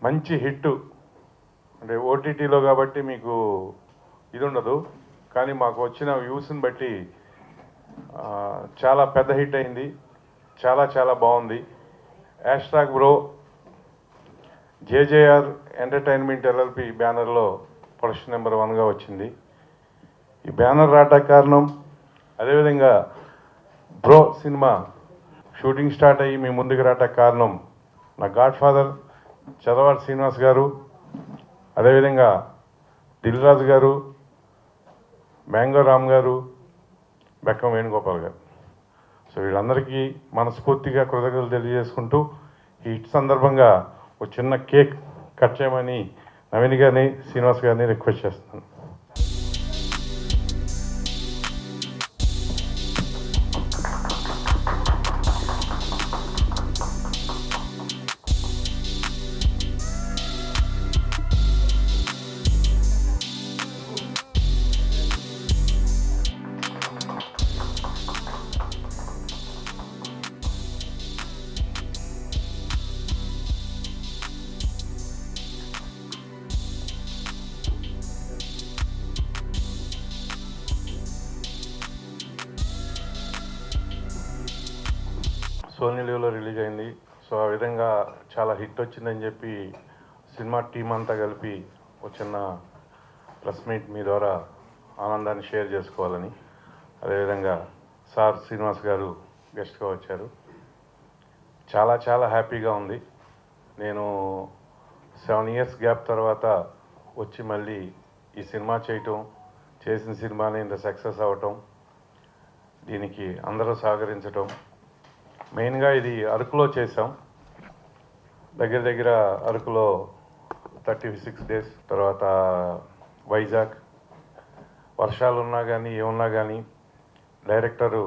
మంచి హిట్ అంటే ఓటీటీలో కాబట్టి మీకు ఇది ఉండదు, కానీ మాకు వచ్చిన వ్యూస్ని బట్టి చాలా పెద్ద హిట్ అయింది. చాలా చాలా బాగుంది. Hashtag bro JJR entertainment LLP బ్యానర్లో ప్రొడక్షన్ నెంబర్ 1గా వచ్చింది. ఈ బ్యానర్ రావడానికి కారణం, అదేవిధంగా బ్రో సినిమా షూటింగ్ స్టార్ట్ అయ్యి మీ ముందుకు రావడానికి కారణం నా గాడ్ ఫాదర్ చదవాడి శ్రీనివాస్ గారు, అదేవిధంగా దిల్ రాజు గారు, మ్యాంగో రామ్ గారు, బెక్కం వేణుగోపాల్ గారు. సో వీళ్ళందరికీ మనస్ఫూర్తిగా కృతజ్ఞతలు తెలియజేసుకుంటూ ఈ హిట్ సందర్భంగా ఒక చిన్న కేక్ కట్ చేయమని నవీన్ గారిని, శ్రీనివాస్ గారిని రిక్వెస్ట్ చేస్తున్నాను. సోనీ లీవ్లో రిలీజ్ అయింది. సో ఆ విధంగా చాలా హిట్ వచ్చిందని చెప్పి సినిమా టీం అంతా కలిపి ఒక చిన్న ప్రెస్ మీట్ మీ ద్వారా ఆనందాన్ని షేర్ చేసుకోవాలని, అదేవిధంగా సార్ శ్రీనివాస్ గారు గెస్ట్గా వచ్చారు. చాలా చాలా హ్యాపీగా ఉంది. నేను 7 years గ్యాప్ తర్వాత వచ్చి మళ్ళీ ఈ సినిమా చేయటం, చేసిన సినిమాని ఇంత సక్సెస్ అవ్వటం, దీనికి అందరూ సహకరించటం. మెయిన్గా ఇది అరకులో చేసాం. దగ్గర దగ్గర అరకులో 36 days, తర్వాత వైజాగ్. వర్షాలు ఉన్నా కానీ ఏమున్నా కానీ డైరెక్టరు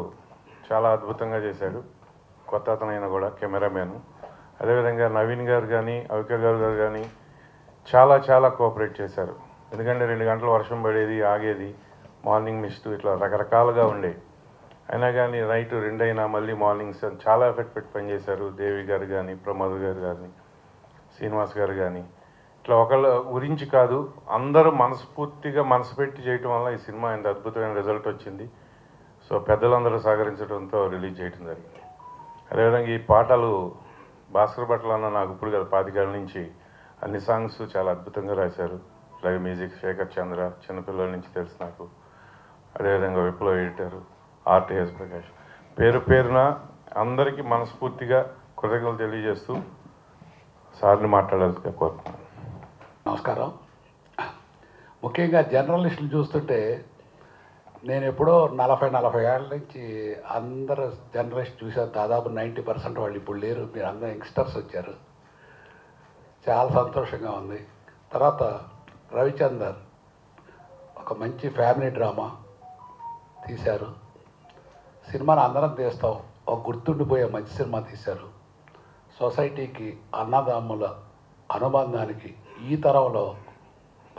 చాలా అద్భుతంగా చేశాడు. కొత్త అతనైనా కూడా కెమెరామ్యాన్. అదేవిధంగా నవీన్ గారు కానీ అవిక గారు కానీ చాలా చాలా కోఆపరేట్ చేశారు. ఎందుకంటే 2 గంటలు వర్షం పడేది, ఆగేది, మార్నింగ్ మిస్ట్, ఇట్లా రకరకాలుగా ఉండేవి. అయినా కానీ నైట్ 2 అయినా మళ్ళీ మార్నింగ్స్ చాలా ఎఫెక్ట్ పెట్టి పనిచేశారు. దేవి గారు కానీ, ప్రమోద్ గారు కానీ, శ్రీనివాస్ గారు కానీ, ఇట్లా ఒకళ్ళ గురించి కాదు, అందరూ మనస్ఫూర్తిగా మనసు పెట్టి చేయటం వల్ల ఈ సినిమా ఇంత అద్భుతమైన రిజల్ట్ వచ్చింది. సో పెద్దలందరూ సహకరించడంతో రిలీజ్ చేయడం జరిగింది. అదేవిధంగా ఈ పాటలు భాస్కర్ భట్ల అన్న నాకు ఇప్పుడు కదా 25 ఏళ్ళ నుంచి అన్ని సాంగ్స్ చాలా అద్భుతంగా రాశారు. అలాగే మ్యూజిక్ శేఖర్ చంద్ర, చిన్నపిల్లల నుంచి తెలుసు నాకు. అదేవిధంగా విప్లవ ఎడిటర్ ఆర్టీఎస్ ప్రకాష్. పేరు పేరున అందరికీ మనస్ఫూర్తిగా కృతజ్ఞతలు తెలియజేస్తూ సార్ని మాట్లాడాల్సిందిగా కోరుతున్నాను. నమస్కారం. ముఖ్యంగా జర్నలిస్టులు చూస్తుంటే నేను ఎప్పుడో 40 ఏళ్ళ నుంచి అందరు జర్నలిస్ట్ చూశాను. దాదాపు 90% వాళ్ళు ఇప్పుడు లేరు. మీరు అందరూ యంగ్స్టర్స్ వచ్చారు, చాలా సంతోషంగా ఉంది. తర్వాత రవిచందర్ ఒక మంచి ఫ్యామిలీ డ్రామా తీశారు. సినిమాను అందరం తీస్తాం, ఒక గుర్తుండిపోయే మంచి సినిమా తీశారు. సొసైటీకి, అన్నదమ్ముల అనుబంధానికి ఈ తరంలో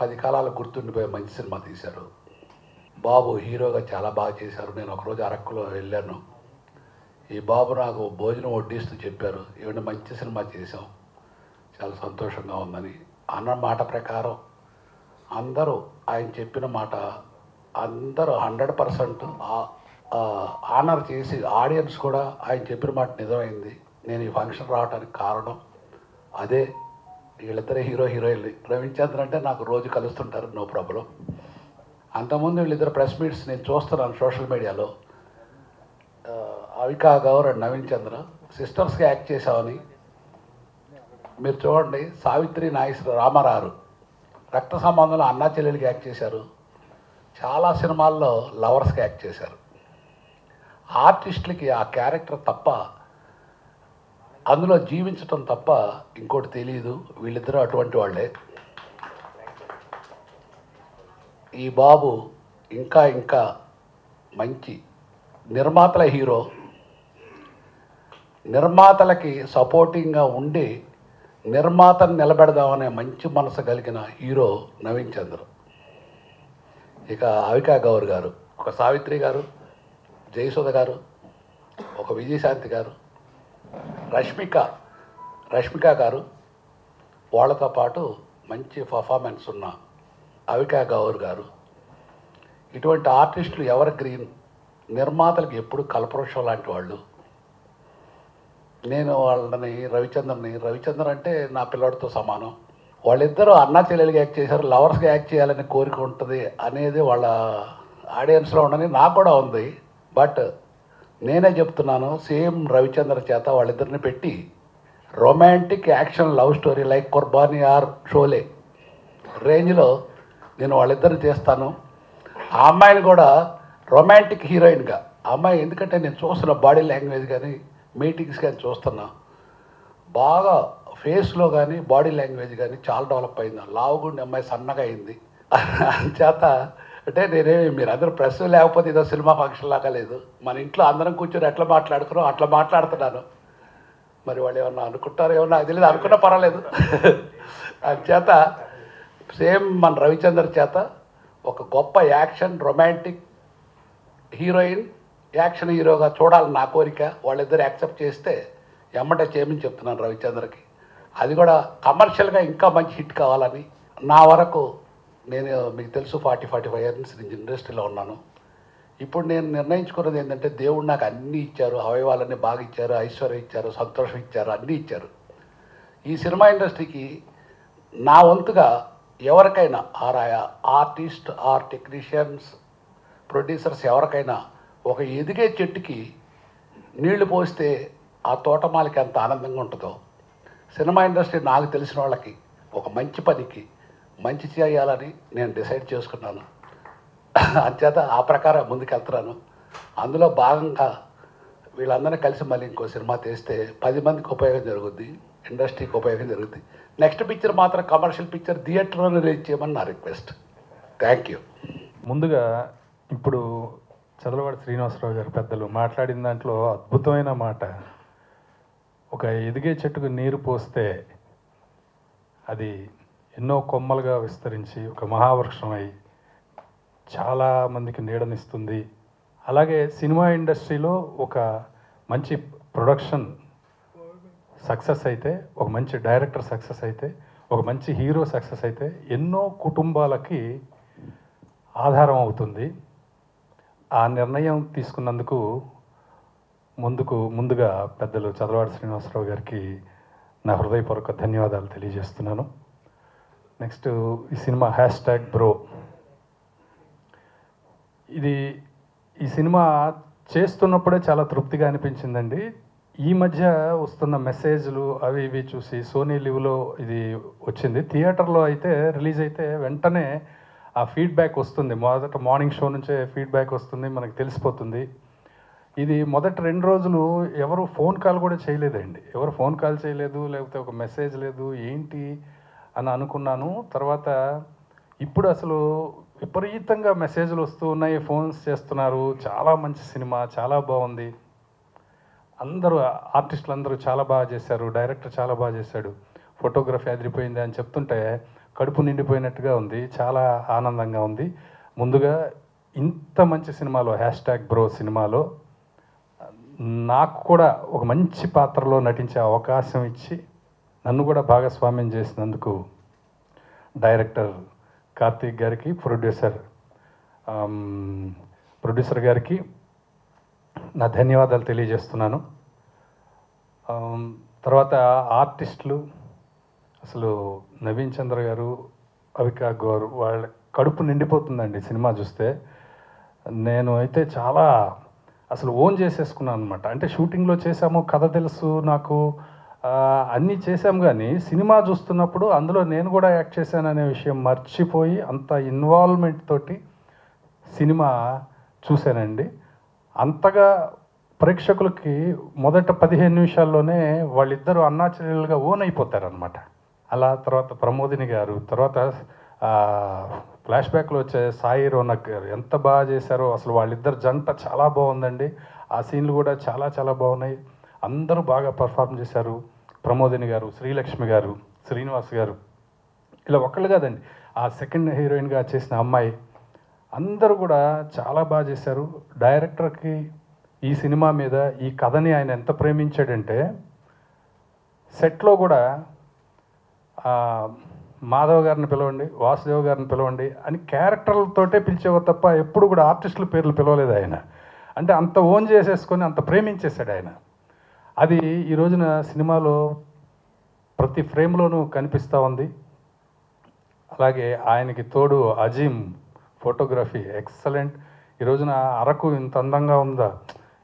10 కాలాలు గుర్తుండిపోయే మంచి సినిమా తీశారు. బాబు హీరోగా చాలా బాగా చేశారు. నేను ఒకరోజు అరక్కులో వెళ్ళాను. ఈ బాబు నాకు భోజనం వడ్డిస్తూ చెప్పారు, ఏమైనా మంచి సినిమా చేశాం, చాలా సంతోషంగా ఉందని. అన్న మాట ప్రకారం అందరూ ఆయన చెప్పిన మాట అందరూ 100% ఆనర్ చేసి, ఆడియన్స్ కూడా ఆయన చెప్పిన మాట నిజమైంది. నేను ఈ ఫంక్షన్ రావడానికి కారణం అదే. వీళ్ళిద్దరే హీరోయిన్లు. రవిచంద్ర అంటే నాకు రోజు కలుస్తుంటారు, నో ప్రాబ్లం. అంతకుముందు వీళ్ళిద్దరు ప్రెస్ మీట్స్ నేను చూస్తున్నాను సోషల్ మీడియాలో. అవికా గౌర్ అండ్ నవీన్ చంద్ర సిస్టర్స్గా యాక్ట్ చేశామని మీరు చూడండి. సావిత్రి నాగేశ్వర రామారావు రక్త సంబంధంలో అన్నా చెల్లెలికి యాక్ట్ చేశారు. చాలా సినిమాల్లో లవర్స్కి యాక్ట్ చేశారు. ఆర్టిస్టులకి ఆ క్యారెక్టర్ తప్ప, అందులో జీవించటం తప్ప ఇంకోటి తెలియదు. వీళ్ళిద్దరూ అటువంటి వాళ్ళే. ఈ బాబు ఇంకా ఇంకా మంచి నిర్మాతల హీరో. నిర్మాతలకి సపోర్టింగ్గా ఉండి నిర్మాతను నిలబెడదామనే మంచి మనసు కలిగిన హీరో నవీన్ చంద్ర. ఇక అవికా గౌర్ గారు, ఒక సావిత్రి గారు, జయసుధ గారు, ఒక విజయశాంతి గారు, రష్మిక గారు, వాళ్ళతో పాటు మంచి పర్ఫార్మెన్స్ ఉన్న అవికా గౌర్ గారు, ఇటువంటి ఆర్టిస్టులు ఎవర్ గ్రీన్, నిర్మాతలకు ఎప్పుడు కల్పవృక్షం లాంటి వాళ్ళు. నేను వాళ్ళని రవిచంద్రన్ అంటే నా పిల్లడితో సమానం. వాళ్ళిద్దరూ అన్నా చెల్లెలుగా యాక్ట్ చేశారు, లవర్స్గా యాక్ట్ చేయాలని కోరిక ఉంటుంది అనేది వాళ్ళ ఆడియన్స్లో ఉండని నాకు కూడా ఉంది. బట్ నేనే చెప్తున్నాను, సేమ్ రవిచంద్ర చేత వాళ్ళిద్దరిని పెట్టి romantic action love story like Qurbani or Sholay రేంజ్లో నేను వాళ్ళిద్దరిని చేస్తాను. ఆ అమ్మాయిని కూడా రొమాంటిక్ హీరోయిన్గా, ఆ అమ్మాయి ఎందుకంటే నేను చూస్తున్న బాడీ లాంగ్వేజ్ కానీ మీటింగ్స్ కానీ చూస్తున్నా, బాగా ఫేస్లో కానీ బాడీ లాంగ్వేజ్ కానీ చాలా డెవలప్ అయింది. లావుగుండి అమ్మాయి సన్నగా అయింది. చేత అంటే నేనేమి మీరు అందరూ ప్రెస్ లేకపోతే ఏదో సినిమా ఫంక్షన్ లాగా లేదు, మన ఇంట్లో అందరం కూర్చొని ఎట్లా మాట్లాడుకున్నాం అట్లా మాట్లాడుతున్నాను. మరి వాళ్ళు ఏమన్నా అనుకుంటారో ఏమన్నా అది లేదు, అనుకున్నా పర్వాలేదు. చేత సేమ్ మన రవిచంద్ర చేత ఒక గొప్ప యాక్షన్ రొమాంటిక్ హీరోయిన్ యాక్షన్ హీరోగా చూడాలని నా కోరిక. వాళ్ళిద్దరు యాక్సెప్ట్ చేస్తే ఎమ్మటే చేయమని చెప్తున్నాను రవిచంద్రకి. అది కూడా కమర్షియల్గా ఇంకా మంచి హిట్ కావాలని. నా వరకు నేను మీకు తెలుసు 40-45 ఇయర్స్ నుంచి ఇండస్ట్రీలో ఉన్నాను. ఇప్పుడు నేను నిర్ణయించుకున్నది ఏంటంటే, దేవుడు నాకు అన్నీ ఇచ్చారు, అవయవాలన్నీ బాగా ఇచ్చారు, ఐశ్వర్యం ఇచ్చారు, సంతోషం ఇచ్చారు, అన్నీ ఇచ్చారు. ఈ సినిమా ఇండస్ట్రీకి నా వంతుగా ఎవరికైనా ఆర్టిస్ట్ ఆర్ టెక్నీషియన్స్ ప్రొడ్యూసర్స్ ఎవరికైనా ఒక ఎదిగే చెట్టుకి నీళ్లు పోస్తే ఆ తోటమాలకి ఎంత ఆనందంగా ఉంటుందో, సినిమా ఇండస్ట్రీ నాకు తెలిసిన వాళ్ళకి ఒక మంచి పనికి మంచి చేయాలని నేను డిసైడ్ చేసుకున్నాను. అంచేత ఆ ప్రకారం ముందుకెళ్తున్నాను. అందులో భాగంగా వీళ్ళందరినీ కలిసి మళ్ళీ ఇంకో సినిమా తీస్తే 10 మందికి ఉపయోగం జరుగుద్ది, ఇండస్ట్రీకి ఉపయోగం జరుగుద్ది. నెక్స్ట్ పిక్చర్ మాత్రం కమర్షియల్ పిక్చర్ థియేటర్లో రిలీజ్ చేయమని నా రిక్వెస్ట్. Thank you. ముందుగా ఇప్పుడు చదలవాడి శ్రీనివాసరావు గారు పెద్దలు మాట్లాడిన దాంట్లో అద్భుతమైన మాట, ఒక ఎదిగే చెట్టుకు నీరు పోస్తే అది ఎన్నో కొమ్మలుగా విస్తరించి ఒక మహావృక్షం అయి చాలామందికి నీడనిస్తుంది. అలాగే సినిమా ఇండస్ట్రీలో ఒక మంచి ప్రొడక్షన్ సక్సెస్ అయితే, ఒక మంచి డైరెక్టర్ సక్సెస్ అయితే, ఒక మంచి హీరో సక్సెస్ అయితే ఎన్నో కుటుంబాలకి ఆధారం అవుతుంది. ఆ నిర్ణయం తీసుకున్నందుకు ముందుగా పెద్దలు చదలవాడి శ్రీనివాసరావు గారికి నా హృదయపూర్వక ధన్యవాదాలు తెలియజేస్తున్నాను. నెక్స్ట్ ఈ సినిమా #బ్రో. ఈ సినిమా చేస్తున్నప్పుడే చాలా తృప్తిగా అనిపించిందండి. ఈ మధ్య వస్తున్న మెసేజ్లు అవి ఇవి చూసి సోనీ లివ్లో ఇది వచ్చింది. థియేటర్లో అయితే రిలీజ్ అయితే వెంటనే ఆ ఫీడ్బ్యాక్ వస్తుంది. మొదట మార్నింగ్ షో నుంచే ఫీడ్బ్యాక్ వస్తుంది, మనకు తెలిసిపోతుంది. ఇది మొదటి 2 రోజులు ఎవరు ఫోన్ కాల్ కూడా చేయలేదండి. ఎవరు ఫోన్ కాల్ చేయలేదు, లేకపోతే ఒక మెసేజ్ లేదు, ఏంటి అని అనుకున్నాను. తర్వాత ఇప్పుడు అసలు విపరీతంగా మెసేజ్లు వస్తూ ఉన్నాయి, ఫోన్స్ చేస్తున్నారు. చాలా మంచి సినిమా, చాలా బాగుంది, అందరూ ఆర్టిస్టులు అందరూ చాలా బాగా చేశారు, డైరెక్టర్ చాలా బాగా చేశాడు, ఫోటోగ్రఫీ అదిరిపోయింది అని చెప్తుంటే కడుపు నిండిపోయినట్టుగా ఉంది, చాలా ఆనందంగా ఉంది. ముందుగా ఇంత మంచి సినిమాలో #బ్రో సినిమాలో నాకు కూడా ఒక మంచి పాత్రలో నటించే అవకాశం ఇచ్చి నన్ను కూడా భాగస్వామ్యం చేసినందుకు డైరెక్టర్ కార్తీక్ గారికి, ప్రొడ్యూసర్ గారికి నా ధన్యవాదాలు తెలియజేస్తున్నాను. తర్వాత ఆర్టిస్టులు, అసలు నవీన్ చంద్ర గారు, అవికా గౌర్, వాళ్ళ కడుపు నిండిపోతుందండి సినిమా చూస్తే. నేను అయితే చాలా అసలు ఓన్ చేసేసుకున్నాను అనమాట. అంటే షూటింగ్లో చేసాము, కథ తెలుసు నాకు, అన్నీ చేసాం, కానీ సినిమా చూస్తున్నప్పుడు అందులో నేను కూడా యాక్ట్ చేశాననే విషయం మర్చిపోయి అంత ఇన్వాల్వ్మెంట్ తోటి సినిమా చూశానండి. అంతగా ప్రేక్షకులకి మొదట 15 నిమిషాల్లోనే వాళ్ళిద్దరూ అన్నా చెల్లెలుగా ఓన్ అయిపోతారనమాట. అలా తర్వాత ప్రమోదిని గారు, తర్వాత ఫ్లాష్ బ్యాక్లో వచ్చే సాయి రోనక్ గారు ఎంత బాగా చేశారో. అసలు వాళ్ళిద్దరు జంట చాలా బాగుందండి. ఆ సీన్లు కూడా చాలా చాలా బాగున్నాయి. అందరూ బాగా పర్ఫార్మ్ చేశారు. ప్రమోదిని గారు, శ్రీలక్ష్మి గారు, శ్రీనివాస్ గారు, ఇలా ఒక్కళ్ళు కాదండి, ఆ సెకండ్ హీరోయిన్గా చేసిన అమ్మాయి, అందరూ కూడా చాలా బాగా చేశారు. డైరెక్టర్కి ఈ సినిమా మీద ఈ కథని ఆయన ఎంత ప్రేమించాడంటే, సెట్లో కూడా మాధవ్ గారిని పిలవండి, వాసుదేవ్ గారిని పిలవండి అని క్యారెక్టర్లతోటే పిలిచేవారు తప్ప ఎప్పుడు కూడా ఆర్టిస్టుల పేర్లు పిలవలేదు ఆయన. అంటే అంత ఓన్ చేసేసుకొని అంత ప్రేమించేశాడు ఆయన. అది ఈ రోజున సినిమాలో ప్రతి ఫ్రేమ్లోనూ కనిపిస్తూ ఉంది. అలాగే ఆయనకి తోడు అజీమ్ ఫోటోగ్రఫీ ఎక్సలెంట్. ఈ రోజున అరకు ఇంత అందంగా ఉందా,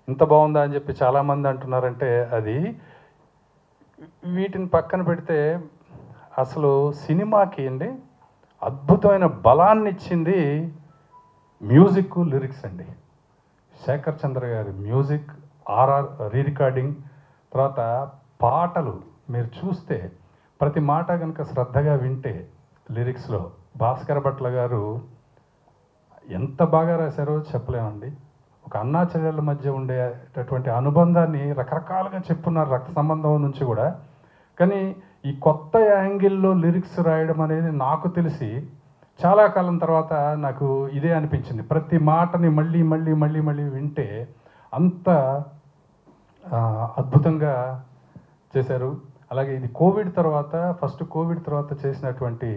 ఇంత బాగుందా అని చెప్పి చాలామంది అంటున్నారంటే అది వీటిని పక్కన పెడితే అసలు సినిమాకి అండి అద్భుతమైన బలాన్ని ఇచ్చింది మ్యూజిక్, లిరిక్స్ అండి. శేఖర్ చంద్ర గారి మ్యూజిక్, ఆర్ఆర్ రీ రికార్డింగ్, తర్వాత పాటలు మీరు చూస్తే ప్రతి మాట కనుక శ్రద్ధగా వింటే లిరిక్స్లో భాస్కర్ భట్ల గారు ఎంత బాగా రాశారో చెప్పలేమండి. ఒక అన్నా చెల్లెళ్ళ మధ్య ఉండేటటువంటి అనుబంధాన్ని రకరకాలుగా చెప్పున్నారు, రక్త సంబంధం నుంచి కూడా. కానీ ఈ కొత్త యాంగిల్లో లిరిక్స్ రాయడం అనేది నాకు తెలిసి చాలా కాలం తర్వాత నాకు ఇదే అనిపించింది. ప్రతి మాటని మళ్ళీ మళ్ళీ మళ్ళీ మళ్ళీ వింటే అంత అద్భుతంగా చేశారు. అలాగే ఇది కోవిడ్ తర్వాత, ఫస్ట్ కోవిడ్ తర్వాత చేసినటువంటి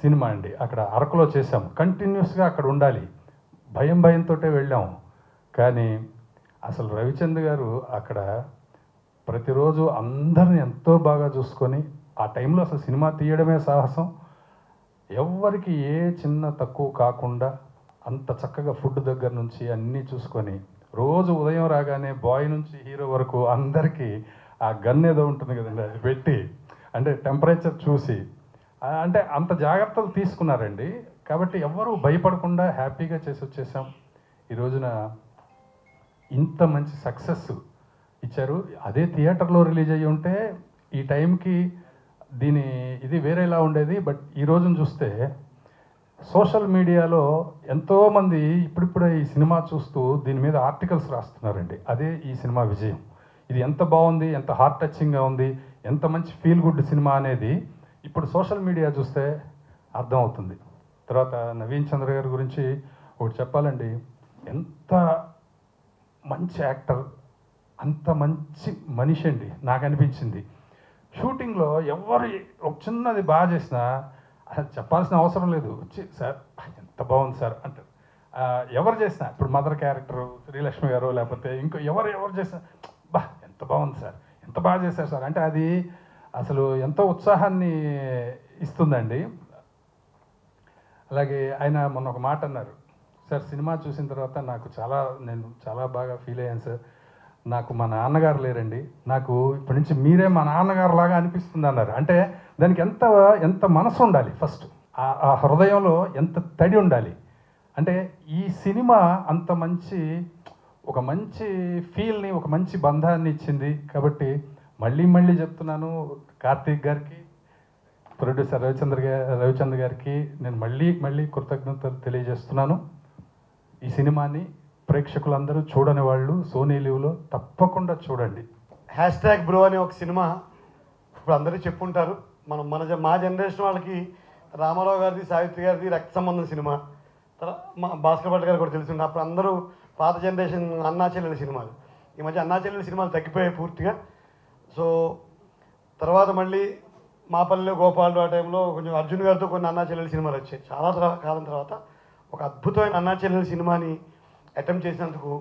సినిమా అండి. అక్కడ అరకులో చేసాం, కంటిన్యూస్గా అక్కడ ఉండాలి, భయంతో వెళ్ళాము. కానీ అసలు రవిచంద్ర గారు అక్కడ ప్రతిరోజు అందరిని ఎంతో బాగా చూసుకొని, ఆ టైంలో అసలు సినిమా తీయడమే సాహసం, ఎవ్వరికి ఏ చిన్న తక్కువ కాకుండా అంత చక్కగా ఫుడ్ దగ్గర నుంచి అన్నీ చూసుకొని, రోజు ఉదయం రాగానే బాయ్ నుంచి హీరో వరకు అందరికీ ఆ గన్ ఏదో ఉంటుంది కదండి, అది పెట్టి అంటే టెంపరేచర్ చూసి అంటే అంత జాగ్రత్తలు తీసుకున్నారండి. కాబట్టి ఎవ్వరూ భయపడకుండా హ్యాపీగా చేసి వచ్చేసాం. ఈ రోజున ఇంత మంచి సక్సెస్ ఇచ్చారు. అదే థియేటర్లో రిలీజ్ అయ్యి ఉంటే ఈ టైంకి ఇది వేరేలా ఉండేది. బట్ ఈ రోజున చూస్తే సోషల్ మీడియాలో ఎంతోమంది ఇప్పుడిప్పుడే ఈ సినిమా చూస్తూ దీని మీద ఆర్టికల్స్ రాస్తున్నారండి. అదే ఈ సినిమా విజయం. ఇది ఎంత బాగుంది, ఎంత హార్ట్ టచింగ్గా ఉంది, ఎంత మంచి ఫీల్ గుడ్ సినిమా అనేది ఇప్పుడు సోషల్ మీడియా చూస్తే అర్థమవుతుంది. తర్వాత నవీన్ చంద్ర గారి గురించి ఒకటి చెప్పాలండి. ఎంత మంచి యాక్టర్, అంత మంచి మనిషి అండి నాకు అనిపించింది. షూటింగ్లో ఎవరు ఒక చిన్నది బాగా చేసినా చెప్పాల్సిన అవసరం లేదు, వచ్చి సార్ ఎంత బాగుంది సార్ అంటారు. ఎవరు చేసినా, ఇప్పుడు మదర్ క్యారెక్టరు శ్రీలక్ష్మి గారు లేకపోతే ఇంకో ఎవరు చేసినా ఎంత బాగుంది సార్, ఎంత బాగా చేశారు సార్ అంటే అది అసలు ఎంతో ఉత్సాహాన్ని ఇస్తుందండి. అలాగే ఆయన మొన్న ఒక మాట అన్నారు, సార్ సినిమా చూసిన తర్వాత నేను చాలా బాగా ఫీల్ అయ్యాను సార్, నాకు మా నాన్నగారు లేరండి, నాకు ఇప్పటి నుంచి మీరే మా నాన్నగారు లాగా అనిపిస్తుంది అన్నారు. అంటే దానికి ఎంత మనసు ఉండాలి, ఫస్ట్ ఆ హృదయంలో ఎంత తడి ఉండాలి. అంటే ఈ సినిమా అంత ఒక మంచి ఫీల్ని, ఒక మంచి బంధాన్ని ఇచ్చింది. కాబట్టి మళ్ళీ చెప్తున్నాను, కార్తీక్ గారికి, ప్రొడ్యూసర్ రవిచంద్ర గారికి నేను మళ్ళీ కృతజ్ఞతలు తెలియజేస్తున్నాను. ఈ సినిమాని ప్రేక్షకులందరూ చూడని వాళ్ళు సోనీ లివ్లో తప్పకుండా చూడండి. #బ్రో అనే ఒక సినిమా ఇప్పుడు అందరూ చెప్పుంటారు. మా జనరేషన్ వాళ్ళకి రామారావు గారిది, సావిత్రి గారిది రక్త సంబంధం సినిమా, మా భాస్కర్ భట్ గారు కూడా తెలిసింది. అప్పుడు అందరూ పాత జనరేషన్ అన్నా చెల్లెల సినిమాలు. ఈ మధ్య అన్నా చెల్లెల సినిమాలు తగ్గిపోయాయి పూర్తిగా. సో తర్వాత మళ్ళీ మా పల్లెలో గోపాలు ఆ టైంలో కొంచెం అర్జున్ గారితో కొన్ని అన్నా చెల్లెల సినిమాలు వచ్చాయి. చాలా కాలం తర్వాత ఒక అద్భుతమైన అన్నా చెల్లెల సినిమాని అటెంప్ట్ చేసినందుకు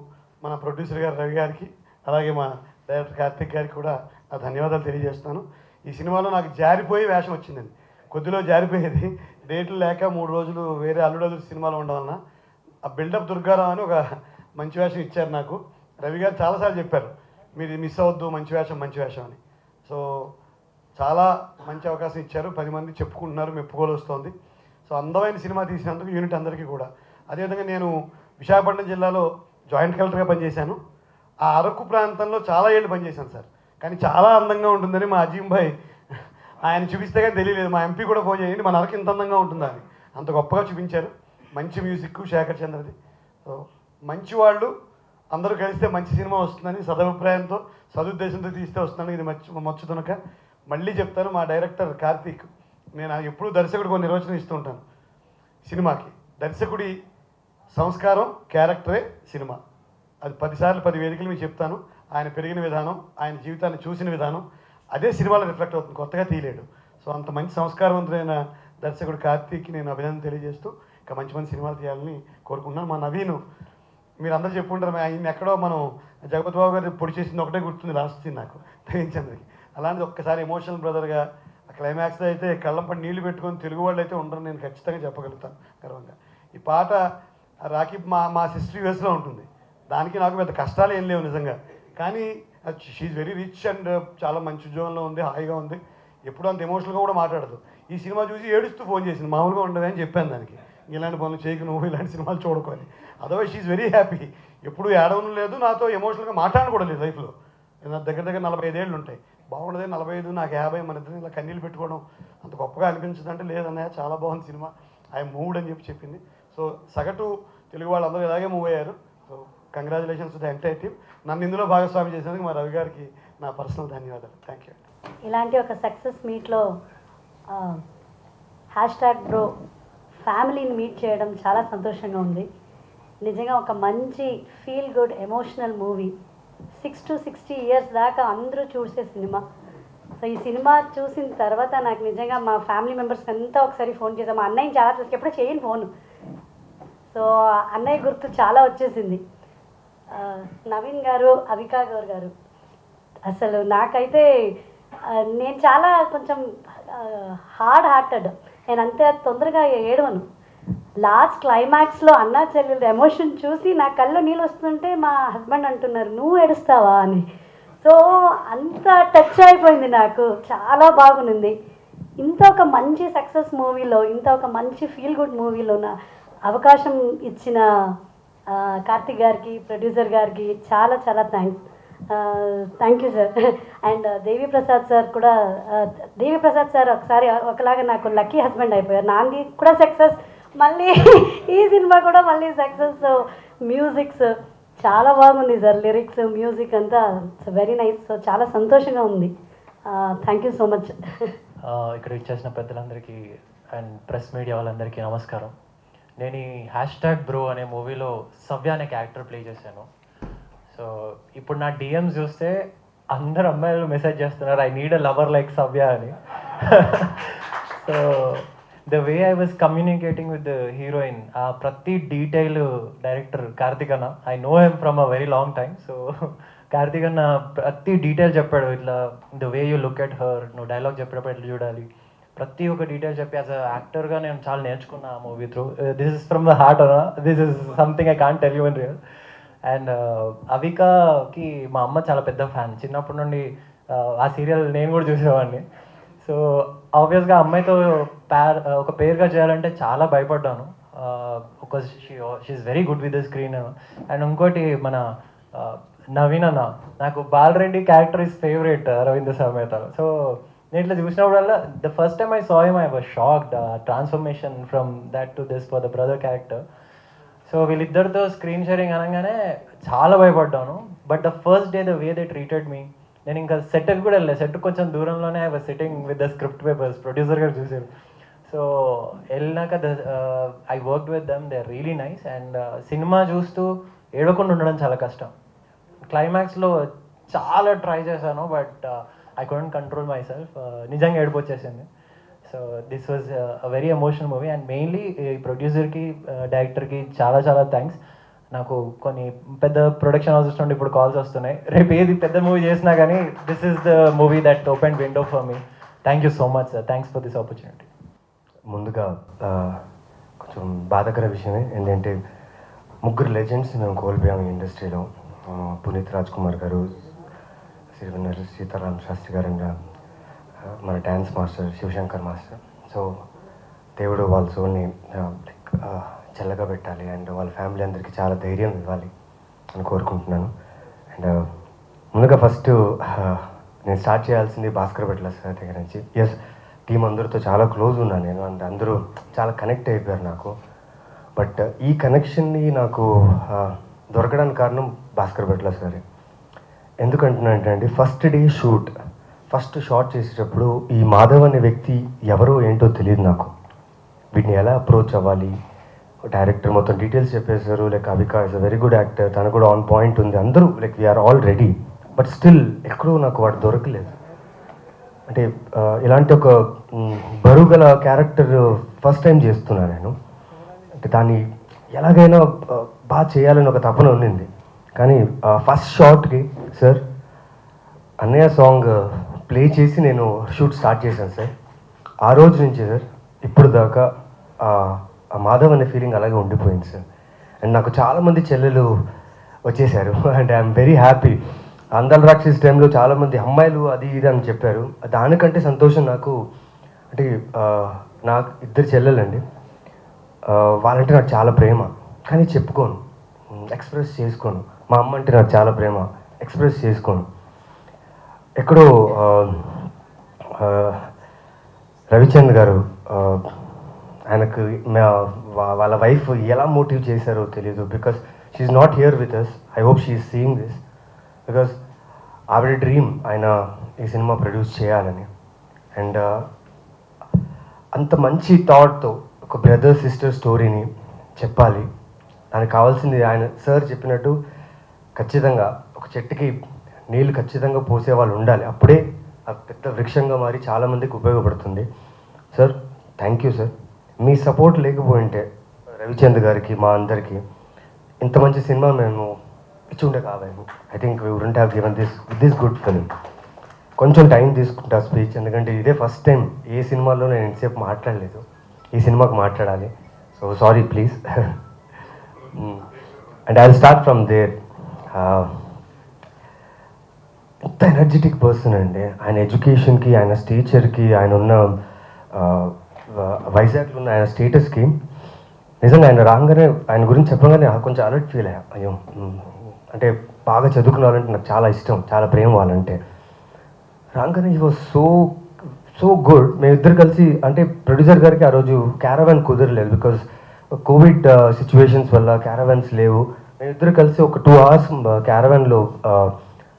మన ప్రొడ్యూసర్ గారు రవి గారికి, అలాగే మా డైరెక్టర్ కార్తిక్ గారికి కూడా నా ధన్యవాదాలు తెలియజేస్తున్నాను. ఈ సినిమాలో నాకు జారిపోయి వేషం వచ్చిందండి, కొద్దిలో జారిపోయేది, డేట్లు లేక 3 రోజులు వేరే అల్లుడు సినిమాలో ఉండడం వలన ఆ బిల్డప్ దుర్గారావు అని ఒక మంచి వేషం ఇచ్చారు నాకు. రవి గారు చాలాసార్లు చెప్పారు, మీరు మిస్ అవ్వద్దు, మంచి వేషం అని. సో చాలా మంచి అవకాశం ఇచ్చారు, 10 మంది చెప్పుకుంటున్నారు, మెప్పుకోలు వస్తుంది. సో అందమైన సినిమా తీసినందుకు యూనిట్ అందరికీ కూడా. అదేవిధంగా నేను విశాఖపట్నం జిల్లాలో జాయింట్ కలెక్టర్గా పనిచేశాను. ఆ అరకు ప్రాంతంలో చాలా ఏళ్ళు పనిచేశాను సార్. కానీ చాలా అందంగా ఉంటుందని మా అజీమ్ భాయ్ ఆయన చూపిస్తే కానీ తెలియలేదు. మా ఎంపీ కూడా ఫోన్ చేయండి, మన అరకు ఇంత అందంగా ఉంటుందా అని, అంత గొప్పగా చూపించారు. మంచి మ్యూజిక్ శేఖర్ చంద్రది. సో మంచి వాళ్ళు అందరూ కలిస్తే మంచి సినిమా వస్తుందని సదభిప్రాయంతో, సదుద్దేశంతో తీస్తే వస్తుందని ఇది మచ్చుతునక మళ్ళీ చెప్తాను. మా డైరెక్టర్ కార్తీక్, నేను ఎప్పుడూ దర్శకుడికి ఒక నిర్వచనం ఇస్తూ ఉంటాను సినిమాకి. దర్శకుడి సంస్కారం, క్యారెక్టరే సినిమా. అది 10 సార్లు 10 వేదికలు మీకు చెప్తాను. ఆయన పెరిగిన విధానం, ఆయన జీవితాన్ని చూసిన విధానం, అదే సినిమాలో రిఫ్లెక్ట్ అవుతుంది, కొత్తగా తీయలేడు. సో అంత మంచి సంస్కారవంతుడైన దర్శకుడు కార్తీక్కి నేను అభినందన తెలియజేస్తూ ఇంకా మంచి మంచి సినిమాలు తీయాలని కోరుకుంటున్నాను. మా నవీను మీరు అందరూ చెప్పుకుంటారు, ఆయన ఎక్కడో మనం జగపతి బాబు గారు పొడి చేసింది ఒకటే గుర్తుంది లాస్ట్ సీన్ నాకు తగ్గించండి. అలాంటిది ఒక్కసారి ఎమోషనల్ బ్రదర్గా ఆ క్లైమాక్స్లో అయితే కళ్ళంపడి నీళ్లు పెట్టుకొని తెలుగు వాళ్ళు అయితే ఉండరు, నేను ఖచ్చితంగా చెప్పగలుగుతాను గర్వంగా. ఈ పాట రాఖీ మా సిస్టర్ యూఎస్లో ఉంటుంది, దానికి నాకు పెద్ద కష్టాలు ఏం లేవు నిజంగా. కానీ షీఈ్ వెరీ రిచ్ అండ్ చాలా మంచి ఉద్యోగంలో ఉంది, హాయిగా ఉంది, ఎప్పుడు అంత ఎమోషనల్గా కూడా మాట్లాడదు. ఈ సినిమా చూసి ఏడుస్తూ ఫోన్ చేసింది, మామూలుగా ఉండదు అని చెప్పాను దానికి, ఇలాంటి పనులు చేయకు నువ్వు, ఇలాంటి సినిమాలు చూడుకొని. అదర్వైజ్ షీఈ్ వెరీ హ్యాపీ, ఎప్పుడు ఏడవడం లేదు, నాతో ఎమోషనల్గా మాట్లాడడం కూడా లేదు లైఫ్లో. నా దగ్గర 45 ఏళ్ళు ఉంటాయి, బాగుండదు 45 నాకు 50, మన ఇద్దరు ఇలా కన్నీళ్ళు పెట్టుకోవడం అంత గొప్పగా అనిపించదు అంటే, లేదన్నయ్య చాలా బాగుంది సినిమా, ఐఎమ్ మూవ్డ్ అని చెప్పింది. సో సగటు తెలుగు వాళ్ళందరూ ఇలాగే మూవ్ అయ్యారు. So congratulations to the entire team. నన్ను ఇందులో భాగస్వామి చేసినందుకు మా రవి గారికి నా పర్సనల్ ధన్యవాదాలు. Thank you. ఇలాంటి ఒక సక్సెస్ మీట్లో #బ్రో ఫ్యామిలీని మీట్ చేయడం చాలా సంతోషంగా ఉంది. నిజంగా ఒక మంచి feel good emotional movie, 6 to 60 years దాకా అందరూ చూసే సినిమా. సో ఈ సినిమా చూసిన తర్వాత నాకు నిజంగా మా ఫ్యామిలీ మెంబర్స్కి అంతా ఒకసారి ఫోన్ చేసాం, మా అన్నయ్యని చాలా చూసి ఎప్పుడూ చేయను ఫోను. సో అన్నయ్య గుర్తు చాలా వచ్చేసింది. నవీన్ గారు, అవికా గారు అసలు నాకైతే నేను చాలా కొంచెం హార్డ్ హార్టెడ్, నేను అంతే తొందరగా ఏడవను. లాస్ట్ క్లైమాక్స్లో అన్నా చెల్లెలు ఎమోషన్ చూసి నా కళ్ళు నీళ్ళు వస్తుంటే మా హస్బెండ్ అంటున్నారు నువ్వు ఏడుస్తావా అని. సో అంత టచ్ అయిపోయింది నాకు, చాలా బాగుంది. ఇంత ఒక మంచి సక్సెస్ మూవీలో, ఇంత ఒక మంచి ఫీల్ గుడ్ మూవీలో నా అవకాశం ఇచ్చిన కార్తిక్ గారికి, ప్రొడ్యూసర్ గారికి చాలా చాలా thank you sir. And Devi Prasad sir కూడా, దేవి ప్రసాద్ సార్ ఒకసారి ఒకలాగా నాకు లక్కీ హస్బెండ్ అయిపోయారు. నాంది కూడా సక్సెస్, మళ్ళీ ఈ సినిమా కూడా మళ్ళీ సక్సెస్. మ్యూజిక్స్ చాలా బాగుంది సార్, లిరిక్స్ మ్యూజిక్ అంతా వెరీ నైస్. సో చాలా సంతోషంగా ఉంది. Thank you so much. ఇక్కడ ఇచ్చేసిన పెద్దలందరికీ అండ్ ప్రెస్ మీడియా వాళ్ళందరికీ నమస్కారం. నేను ఈ #బ్రో అనే మూవీలో సవ్య అనే క్యారెక్టర్ ప్లే చేశాను. సో ఇప్పుడు నా డిఎమ్స్ చూస్తే అందరు అమ్మాయిలు మెసేజ్ చేస్తున్నారు I need a lover like సవ్య అని. So the way I was communicating with the heroine, ఆ ప్రతి డీటెయిల్ డైరెక్టర్ కార్తిక్ అన్న, I know him from a very long time. So Karthik అన్న ప్రతి డీటెయిల్ చెప్పాడు, ఇట్లా the way you look at her, నువ్వు డైలాగ్ చెప్పేటప్పుడు ఎట్లా చూడాలి, ప్రతి ఒక్క డీటెయిల్ చెప్పి యాజ్ అ యాక్టర్గా నేను చాలా నేర్చుకున్నా ఆ movie through. This is from the heart అన్న, this is something I can't tell you in real. And అవికాకి మా అమ్మ చాలా పెద్ద ఫ్యాన్, చిన్నప్పటి నుండి ఆ సీరియల్ నేను కూడా చూసేవాడిని. సో ఆబ్వియస్గా అమ్మాయితో ఒక పేరుగా చేయాలంటే చాలా భయపడ్డాను. ఒక she's very good with the screen. And ఇంకోటి మన నవీన్ అన్న, నాకు Balareddy character is favourite Raveendra Sametha. So నేను ఇట్లా చూసినప్పుడల్లా the first time I saw him I was shocked, transformation from that to this for the brother character. So వీళ్ళిద్దరితో స్క్రీన్ షేరింగ్ అనగానే చాలా భయపడ్డాను. But the first day the way they treated me, నేను ఇంకా సెట్కి కూడా వెళ్ళలేదు, సెట్ కొంచెం దూరంలోనే I was sitting with the script papers, producer గారు చూసారు. సో వెళ్ళినాక I work with them, they are really nice. And cinema చూస్తూ ఏడవకుండా ఉండడం చాలా కష్టం. క్లైమాక్స్లో చాలా ట్రై చేశాను, but I couldn't control myself, నిజంగా ఏడుపు వచ్చేసింది. So this was a very emotional movie. And mainly ఈ ప్రొడ్యూసర్కి, డైరెక్టర్కి చాలా చాలా థ్యాంక్స్. నాకు కొన్ని పెద్ద ప్రొడక్షన్ హౌసెస్ నుండి ఇప్పుడు కాల్స్ వస్తున్నాయి, రేపు ఏది పెద్ద మూవీ చేసినా కానీ this is the movie that open window for me. Thank you so much sir, thanks for this opportunity. ముందుగా కొంచెం బాధాకర విషయమే ఏంటంటే, ముగ్గురు లెజెండ్స్ మేము కోల్పోయాము ఈ ఇండస్ట్రీలో. పునీత్ రాజ్ కుమార్ గారు, సిరివెన్నెల సీతారాం శాస్త్రి గారు, అండ్ మన dance master Sivashankar master. So దేవుడు వాళ్ళ సోల్ని లైక్ చల్లగా పెట్టాలి అండ్ వాళ్ళ ఫ్యామిలీ అందరికీ చాలా ధైర్యం ఇవ్వాలి అని కోరుకుంటున్నాను. అండ్ ముందుగా ఫస్ట్ నేను స్టార్ట్ చేయాల్సింది భాస్కర్ భట్ల సార్ దగ్గర నుంచి. ఎస్, టీం అందరితో చాలా క్లోజ్ ఉన్నాను నేను, అండ్ అందరూ చాలా కనెక్ట్ అయిపోయారు నాకు. బట్ ఈ కనెక్షన్ని నాకు దొరకడానికి కారణం భాస్కర్ భట్ల సార్. ఎందుకంటున్నానంటే first day shoot, first shot చేసేటప్పుడు ఈ మాధవ్ అనే వ్యక్తి ఎవరో ఏంటో తెలియదు నాకు, వీటిని ఎలా అప్రోచ్ అవ్వాలి. డైరెక్టర్ మొత్తం డీటెయిల్స్ చెప్పేశారు, like Avika is a very good actor, తను కూడా ఆన్ పాయింట్ ఉంది, అందరూ like we're already. But still ఎక్కడో నాకు వాడు దొరకలేదు. అంటే ఇలాంటి ఒక బరువు గల క్యారెక్టర్ ఫస్ట్ టైం చేస్తున్నాను నేను. అంటే దాన్ని ఎలాగైనా బాగా చేయాలని ఒక తపన ఉండింది. కానీ ఫస్ట్ షాట్కి సార్ అన్నయ్య సాంగ్ ప్లే చేసి నేను షూట్ స్టార్ట్ చేశాను సార్. ఆ రోజు నుంచి సార్ ఇప్పుడు దాకా ఆ మాధవ్ అనే ఫీలింగ్ అలాగే ఉండిపోయింది సార్. అండ్ నాకు చాలామంది చెల్లెలు వచ్చేసారు అండ్ ఐఎమ్ వెరీ హ్యాపీ. అందాల రాక్షస్ టైంలో చాలామంది అమ్మాయిలు అది ఇది అని చెప్పారు. దానికంటే సంతోషం నాకు అంటే నాకు 2 చెల్లెలండి. వాళ్ళంటే నాకు చాలా ప్రేమ, కానీ చెప్పుకోను, ఎక్స్ప్రెస్ చేసుకోను. మా అమ్మ అంటే నాకు చాలా ప్రేమ, ఎక్స్ప్రెస్ చేసుకోను. ఎక్కడో రవిచంద్ గారు ఆయనకు వాళ్ళ వైఫ్ ఎలా మోటివ్ చేశారో తెలియదు. Because she's not here with us. I hope she is seeing this. Because ఆవిడ డ్రీమ్ ఆయన ఈ సినిమా ప్రొడ్యూస్ చేయాలని. అండ్ అంత మంచి థాట్తో ఒక బ్రదర్ సిస్టర్ స్టోరీని చెప్పాలి. దానికి కావాల్సింది ఆయన సార్ చెప్పినట్టు ఖచ్చితంగా ఒక చెట్టుకి నీళ్ళు ఖచ్చితంగా పోసే వాళ్ళు ఉండాలి. అప్పుడే ఆ పెద్ద వృక్షంగా మారి చాలామందికి ఉపయోగపడుతుంది. Sir thank you sir. మీ సపోర్ట్ లేకపోయింటే రవిచంద్ గారికి మా అందరికీ ఇంత మంచి సినిమా మేము ఇచ్చి ఉండే కావాలి. I think we wouldn't have given this good film. కొంచెం టైం తీసుకుంటా స్పీచ్, ఎందుకంటే ఇదే ఫస్ట్ టైం ఏ సినిమాలో నేను ఇంతసేపు మాట్లాడలేదు. ఈ సినిమాకి మాట్లాడాలి. So sorry please. And I will start from there. ఎంత ఎనర్జెటిక్ పర్సన్ అండి. ఆయన ఎడ్యుకేషన్కి, ఆయన స్టేచర్కి, ఆయన ఉన్న వైజాగ్లో ఉన్న ఆయన స్టేటస్కి నిజంగా ఆయన రాగానే ఆయన గురించి చెప్పగానే కొంచెం అలర్ట్ ఫీల్ అయ్యా. అయ్యో అంటే బాగా చదువుకున్న వాళ్ళంటే నాకు చాలా ఇష్టం, చాలా ప్రేమ వాళ్ళంటే. రాగానే హీ వాజ్ సో గుడ్. మేమిద్దరు కలిసి అంటే ప్రొడ్యూసర్ గారికి ఆ రోజు క్యారవాన్ కుదరలేదు. బికాజ్ కోవిడ్ సిచ్యువేషన్స్ వల్ల క్యారవాన్స్ లేవు. మేమిద్దరు కలిసి ఒక 2 hours క్యారవాన్లో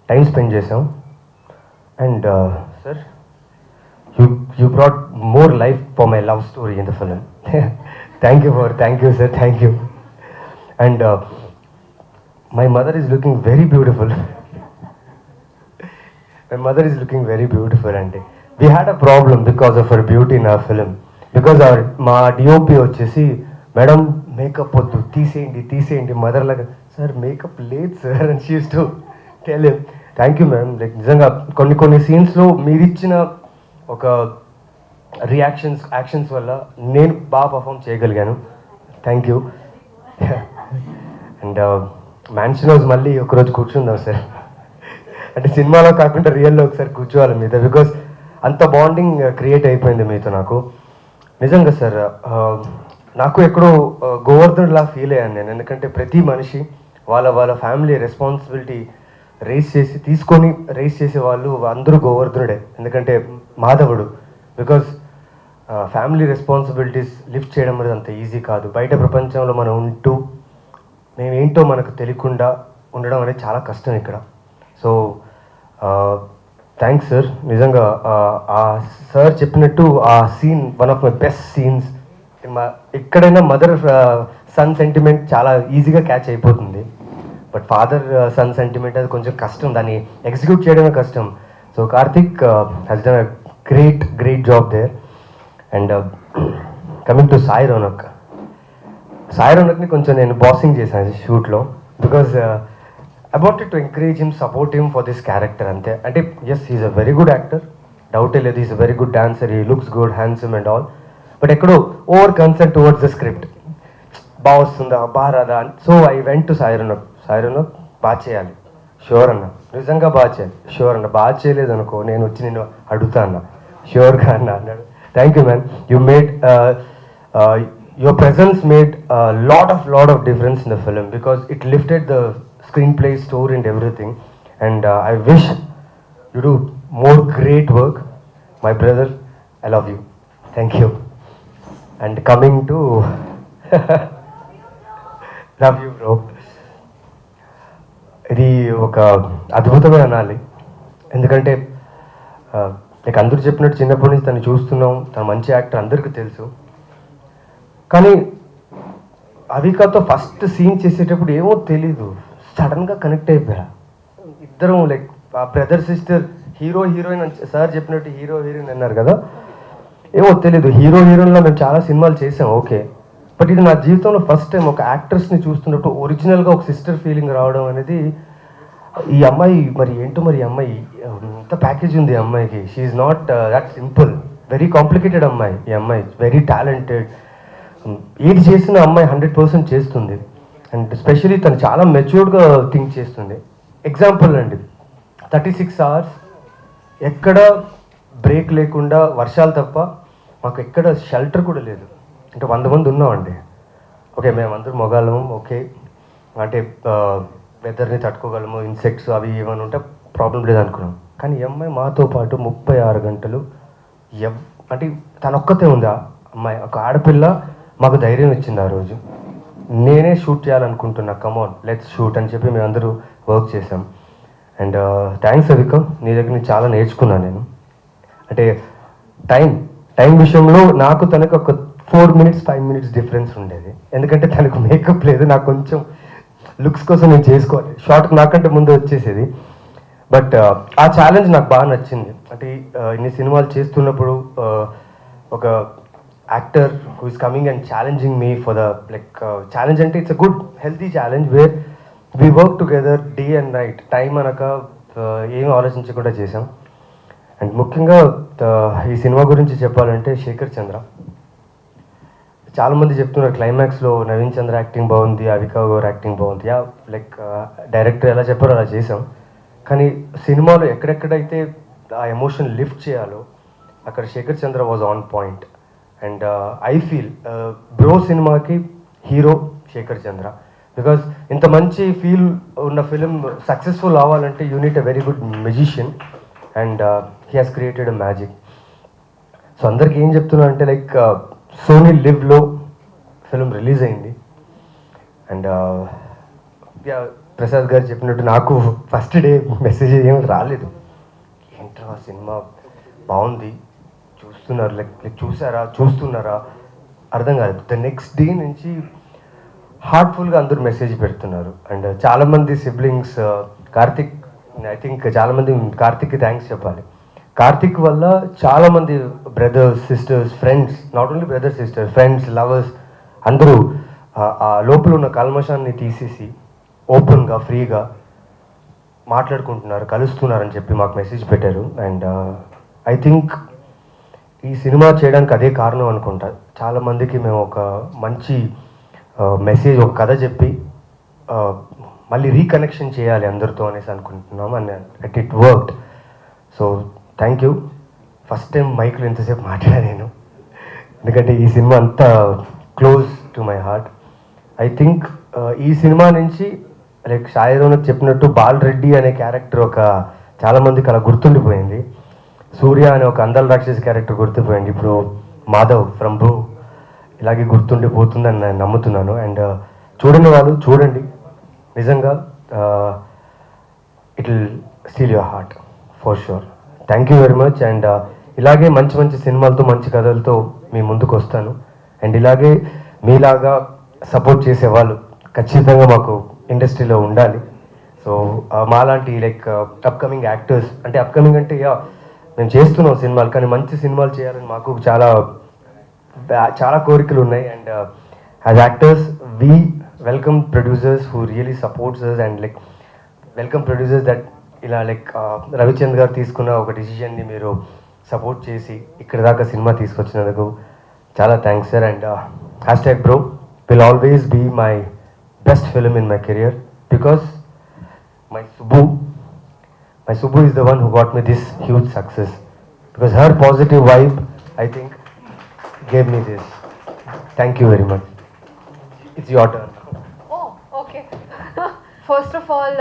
టైం స్పెండ్ చేసాం. And sir you brought more life for my love story in the film. Thank you sir, thank you. And my mother is looking very beautiful. My mother is looking very beautiful. And we had a problem because of her beauty in our film. Because మా DOP వచ్చేసి madam makeup వద్దు, తీసేయండి mother లాగా. Sir makeup లేదు sir అని she used to tell him. Thank you ma'am. Like నిజంగా కొన్ని సీన్స్లో మీరిచ్చిన ఒక యాక్షన్స్ వల్ల నేను బాగా పర్ఫామ్ చేయగలిగాను. Thank you. And mansion house మళ్ళీ ఒకరోజు కూర్చుందాం సార్. అంటే సినిమాలో కాకుండా రియల్లో ఒకసారి కూర్చోవాలి మీతో. బికాస్ అంత బాండింగ్ క్రియేట్ అయిపోయింది మీతో నాకు. నిజంగా సార్ నాకు ఎక్కడో గోవర్ధనులా ఫీల్ అయ్యాను నేను. ఎందుకంటే ప్రతి మనిషి వాళ్ళ ఫ్యామిలీ రెస్పాన్సిబిలిటీ రేస్ చేసే వాళ్ళు అందరూ గోవర్ధనుడే. ఎందుకంటే మాధవుడు. బికాస్ ఫ్యామిలీ రెస్పాన్సిబిలిటీస్ లిఫ్ట్ చేయడం అనేది అంత ఈజీ కాదు. బయట ప్రపంచంలో మనం ఉంటూ మేమేంటో మనకు తెలియకుండా ఉండడం అనేది చాలా కష్టం ఇక్కడ. So thanks sir. నిజంగా ఆ సార్ చెప్పినట్టు ఆ scene one of my best scenes. ఎక్కడైనా మదర్ సన్ సెంటిమెంట్ చాలా ఈజీగా క్యాచ్ అయిపోతుంది. బట్ ఫాదర్ సన్ సెంటిమెంట్ అది కొంచెం కష్టం, దాన్ని ఎగ్జిక్యూట్ చేయడమే కష్టం. So Karthik has done a great job there. And coming to Sai Ronakని కొంచెం నేను బాసింగ్ చేశాను షూట్లో. Because I wanted to encourage him, support him for this character అంతే. అంటే yes, he's a very good actor, డౌటే లేదు. he's a very good dancer, he looks good, handsome and all. But ఎక్కడో over concern towards the script. బాగా వస్తుందా బాగా రాదా. So I went to Sai Ronak బాగా చేయాలి షూర్ అన్న, నిజంగా బాగా చేయాలి షూర్ అన్న. బాగా చేయలేదు అనుకో నేను వచ్చి నేను అడుగుతా అన్న, షూర్గా అన్న అన్నాడు. Thank you man. You made your presence made a lot of difference in the film because it lifted the screenplay, story and everything. And I wish you do more great work. My brother, I love you. Thank you. And coming to love you bro. ఇది ఒక అద్భుతమైన అనాలి. ఎందుకంటే నీకు అందరూ చెప్పినట్టు చిన్నప్పటి నుంచి తను చూస్తున్నాం, తను మంచి యాక్టర్ అందరికీ తెలుసు. కానీ అవికాతో ఫస్ట్ సీన్ చేసేటప్పుడు ఏమో తెలీదు, సడన్గా కనెక్ట్ అయిపోయా. ఇద్దరం లైక్ ఆ brother sister hero heroine sir చెప్పినట్టు హీరో హీరోయిన్ అన్నారు కదా, ఏమో తెలీదు, హీరో హీరోయిన్లో మేము చాలా సినిమాలు చేసాం ఓకే, బట్ ఇది నా జీవితంలో ఫస్ట్ టైం ఒక యాక్ట్రెస్ని చూస్తున్నప్పుడు ఒరిజినల్గా ఒక సిస్టర్ ఫీలింగ్ రావడం అనేది. ఈ అమ్మాయి మరి ఏంటో, మరి ఈ అమ్మాయి ఎంత ప్యాకేజ్ ఉంది ఈ అమ్మాయికి, she's not that simple, very complicated అమ్మాయి ఈ అమ్మాయి, వెరీ టాలెంటెడ్, ఏది చేసిన అమ్మాయి 100% చేస్తుంది. అండ్ స్పెషలీ తను చాలా మెచ్యూర్డ్గా థింక్ చేస్తుంది. ఎగ్జాంపుల్ అండి, 36 hours ఎక్కడ బ్రేక్ లేకుండా, వర్షాలు తప్ప మాకు ఎక్కడ షెల్టర్ కూడా లేదు. అంటే 100 మంది ఉన్నామండి, ఓకే మేమందరం మొగాళ్ళము, ఓకే అంటే వెదర్ని తట్టుకోగలము, ఇన్సెక్ట్స్ అవి ఏమైనా ఉంటే ప్రాబ్లం లేదనుకున్నాం. కానీ ఈ అమ్మాయి మాతో పాటు 36 గంటలు అంటే తనొక్కతే ఉంది. ఆ అమ్మాయి ఒక ఆడపిల్ల మాకు ధైర్యం ఇచ్చింది ఆ రోజు. నేనే షూట్ చేయాలనుకుంటున్నా, కమాన్ లెట్స్ షూట్ అని చెప్పి మేమందరూ వర్క్ చేసాం. అండ్ థ్యాంక్స్ అవికం, నీ దగ్గర నుంచి చాలా నేర్చుకున్నాను నేను. అంటే టైం విషయంలో నాకు తనకు ఒక 4 minutes 5 minutes డిఫరెన్స్ ఉండేది. ఎందుకంటే తనకు మేకప్ లేదు, నాకు కొంచెం లుక్స్ కోసం నేను చేసుకోవాలి, షార్ట్కి నాకంటే ముందు వచ్చేసేది. బట్ ఆ ఛాలెంజ్ నాకు బాగా నచ్చింది. అంటే ఇన్ని సినిమాలు చేస్తున్నప్పుడు ఒక actor who is coming and challenging me for the like challenge అంటే it's a good healthy challenge where we work together day and night, time అనక ఏం ఆలోచించకుండా చేసాం. అండ్ ముఖ్యంగా ఈ సినిమా గురించి చెప్పాలంటే శేఖర్ చంద్ర, చాలామంది చెప్తున్నారు క్లైమాక్స్లో నవీన్ చంద్ర యాక్టింగ్ బాగుంది, అవికా గౌర్ యాక్టింగ్ బాగుంది. యా లైక్ డైరెక్టర్ ఎలా చెప్పారో అలా చేసాం. కానీ సినిమాలో ఎక్కడెక్కడైతే ఆ ఎమోషన్ లిఫ్ట్ చేయాలో అక్కడ Shekhar Chandra was on point. And I feel Bro సినిమాకి హీరో శేఖర్ చంద్ర, బికాజ్ ఇంత మంచి ఫీల్ ఉన్న ఫిలిం సక్సెస్ఫుల్ అవ్వాలంటే you need a very good musician and he has created a magic. So అందరికి ఏం చెప్తున్నా అంటే లైక్ సోనీ లివ్లో ఫిలిం రిలీజ్ అయింది. అండ్ ప్రసాద్ గారు చెప్పినట్టు నాకు ఫస్ట్ డే మెసేజ్ ఏం రాలేదు, ఏంట్రా సినిమా బాగుంది చూస్తున్నారు, లైక్ చూస్తున్నారా అర్థం కాలేదు. ద నెక్స్ట్ డే నుంచి హార్ట్ఫుల్గా అందరూ మెసేజ్ పెడుతున్నారు. అండ్ చాలామంది సిబ్లింగ్స్, కార్తిక్, ఐ థింక్ చాలామంది కార్తిక్కి థ్యాంక్స్ చెప్పాలి. కార్తిక్ వల్ల చాలామంది brothers sisters friends, not only brothers sisters friends lovers అందరూ ఆ లోపల ఉన్న కల్మషాన్ని తీసేసి ఓపెన్గా ఫ్రీగా మాట్లాడుకుంటున్నారు, కలుస్తున్నారని చెప్పి మాకు మెసేజ్ పెట్టారు. అండ్ ఐ థింక్ ఈ సినిమా చేయడానికి అదే కారణం అనుకుంటా. చాలామందికి మేము ఒక మంచి మెసేజ్, ఒక కథ చెప్పి మళ్ళీ రీకనెక్షన్ చేయాలి అందరితో అనేసి అనుకుంటున్నాం. And it worked. So thank you. First time మైక్లో ఎంతసేపు మాట్లాడా నేను, ఎందుకంటే ఈ సినిమా అంతా close to my heart. I think ఈ సినిమా నుంచి లైక్ షాయిరోనక్ చెప్పినట్టు బాల్ రెడ్డి అనే క్యారెక్టర్ ఒక చాలామందికి అలా గుర్తుండిపోయింది. సూర్య అనే ఒక అందాల రాక్షస్ క్యారెక్టర్ గుర్తుండిపోయింది. ఇప్పుడు మాధవ్ ఫ్రమ్ బ్రూ ఇలాగే గుర్తుండిపోతుందని నేను నమ్ముతున్నాను. అండ్ చూడని వాళ్ళు చూడండి, నిజంగా it will steel your heart for sure. Thank you very much. And ఇలాగే మంచి మంచి సినిమాలతో మంచి కథలతో మీ ముందుకు వస్తాను. అండ్ ఇలాగే మీలాగా సపోర్ట్ చేసే వాళ్ళు ఖచ్చితంగా మాకు ఇండస్ట్రీలో ఉండాలి. సో మాలాంటి లైక్ అప్కమింగ్ యాక్టర్స్, అంటే అప్కమింగ్ అంటే మేము చేస్తున్నాం సినిమాలు, కానీ మంచి సినిమాలు చేయాలని మాకు చాలా కోరికలు ఉన్నాయి. And as actors we welcome producers who really supports us and like welcome producers that ఇలా లైక్ రవిచంద్ర గారు తీసుకున్న ఒక డిసిషన్ని మీరు సపోర్ట్ చేసి ఇక్కడ దాకా సినిమా తీసుకొచ్చినందుకు చాలా thanks sir. And #bro will always be my best film in my career because my Subbu is the one who got me this huge success, because her positive vibe I think gave me this. Thank you very much. It's your turn. Oh, okay. First of all,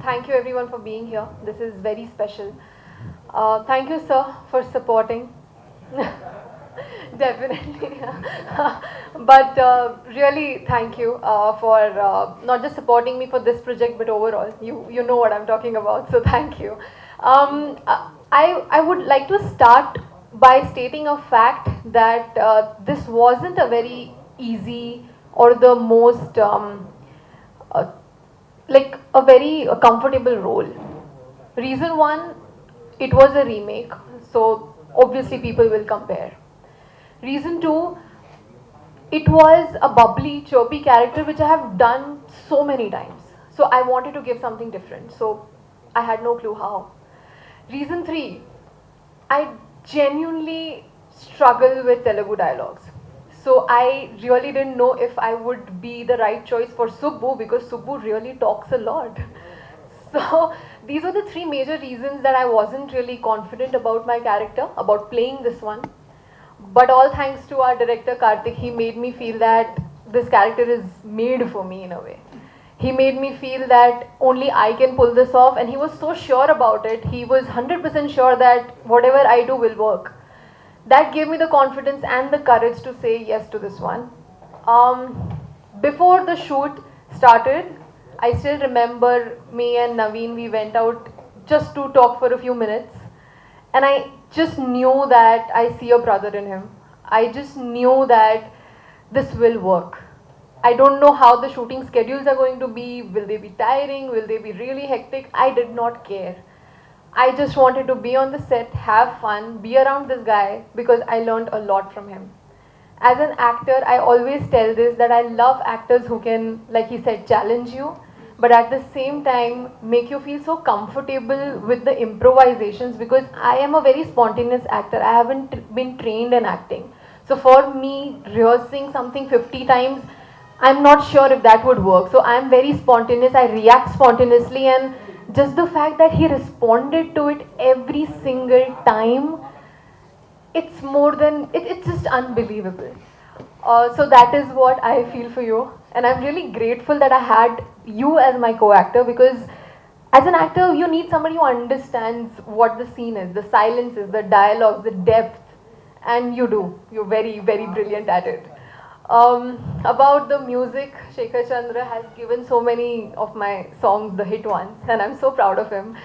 thank you everyone for being here. This is very special. Thank you, sir, for supporting. Definitely. But really, thank you for not just supporting me for this project, but overall. You know what I'm talking about, so thank you. I would like to start by stating a fact that this wasn't a very easy or the most like a very comfortable role. Reason one, it was a remake, so obviously people will compare. Reason 2, it was a bubbly, chirpy character which I have done so many times. So I wanted to give something different. So I had no clue how. Reason 3, I genuinely struggle with Telugu dialogues. So I really didn't know if I would be the right choice for Subbu because Subbu really talks a lot. So these were the 3 major reasons that I wasn't really confident about my character, about playing this one. But all thanks to our director Karthik, he made me feel that this character is made for me in a way. He made me feel that only I can pull this off, and he was so sure about it. He was 100% sure that whatever I do will work. That gave me the confidence and the courage to say yes to this one. Before the shoot started, I still remember me and Naveen, we went out just to talk for a few minutes. And I just knew that I see a brother in him. I just knew that this will work. I don't know how the shooting schedules are going to be. Will they be tiring? Will they be really hectic? I did not care. I just wanted to be on the set, have fun, be around this guy because I learned a lot from him. As an actor, I always tell this that I love actors who can, like he said, challenge you, but at the same time make you feel so comfortable with the improvisations because I am a very spontaneous actor. I haven't been trained in acting. So for me, rehearsing something 50 times, I'm not sure if that would work. So I'm very spontaneous, I react spontaneously, and just the fact that he responded to it every single time, it's more than, it's just unbelievable. So that is what I feel for you. And I'm really grateful that I had you as my co-actor because as an actor, you need somebody who understands what the scene is, the silences, the dialogue, the depth, and you do. You're very, very brilliant at it. About the music, Shekhar Chandra has given so many of my songs the hit ones, and I'm so proud of him.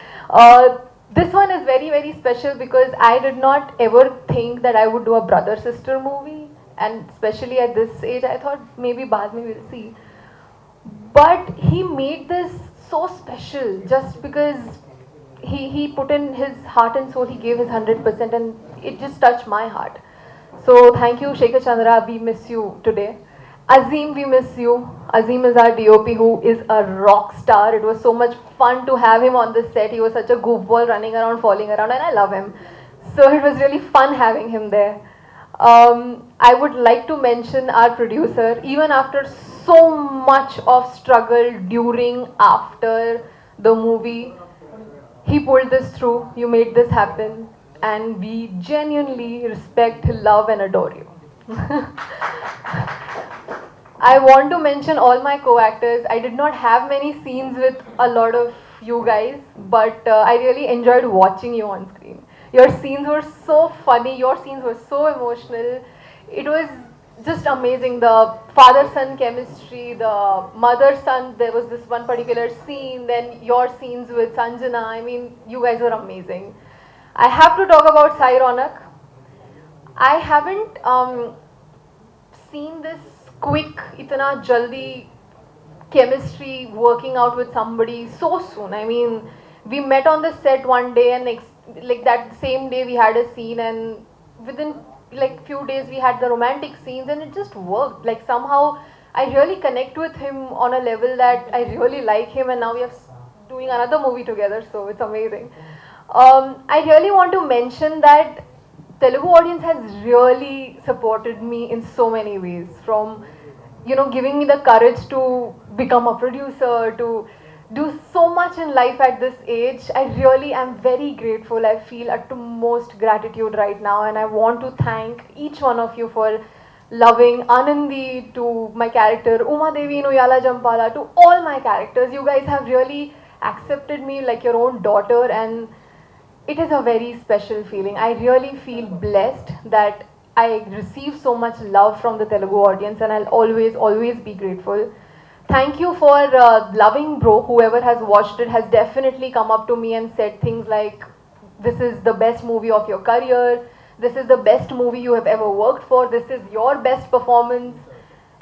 This one is very, very special because I did not ever think that I would do a brother-sister movie, and especially at this age, I thought maybe Baad mein we'll see. But he made this so special just because he put in his heart and soul, he gave his 100%, and it just touched my heart. So thank you, Shekhar Chandra. We miss you today. Azim, we miss you. Azim is our DOP who is a rock star. It was so much fun to have him on the set. He was such a goofball running around, falling around, and I love him. So it was really fun having him there. I would like to mention our producer. Even after so much of struggle during, after the movie, he pulled this through. You made this happen. And we genuinely respect, love, and adore you. I want to mention all my co-actors. I did not have many scenes with a lot of you guys, but I really enjoyed watching you on screen. Your scenes were so funny, your scenes were so emotional. It was just amazing. The father-son chemistry, the mother-son, there was this one particular scene, then your scenes with Sanjana. I mean, you guys were amazing. I have to talk about Sai Ronak. I haven't seen this quick, itana jaldi chemistry working out with somebody so soon. I mean, we met on the set one day and like that same day we had a scene, and within like few days we had the romantic scenes, and it just worked. Like somehow I really connect with him on a level that I really like him, and now we are doing another movie together, so it's amazing. I really want to mention that Telugu audience has really supported me in so many ways, from giving me the courage to become a producer, to do so much in life at this age. I really am very grateful. I feel utmost gratitude right now, and I want to thank each one of you for loving Anandi, to my character Uma Devi in Uyala Jampala, to all my characters. You guys have really accepted me like your own daughter, and it is a very special feeling. I really feel blessed that I receive so much love from the Telugu audience, and I'll always, always be grateful. Thank you for loving Bro. Whoever has watched it has definitely come up to me and said things like, this is the best movie of your career, this is the best movie you have ever worked for, this is your best performance.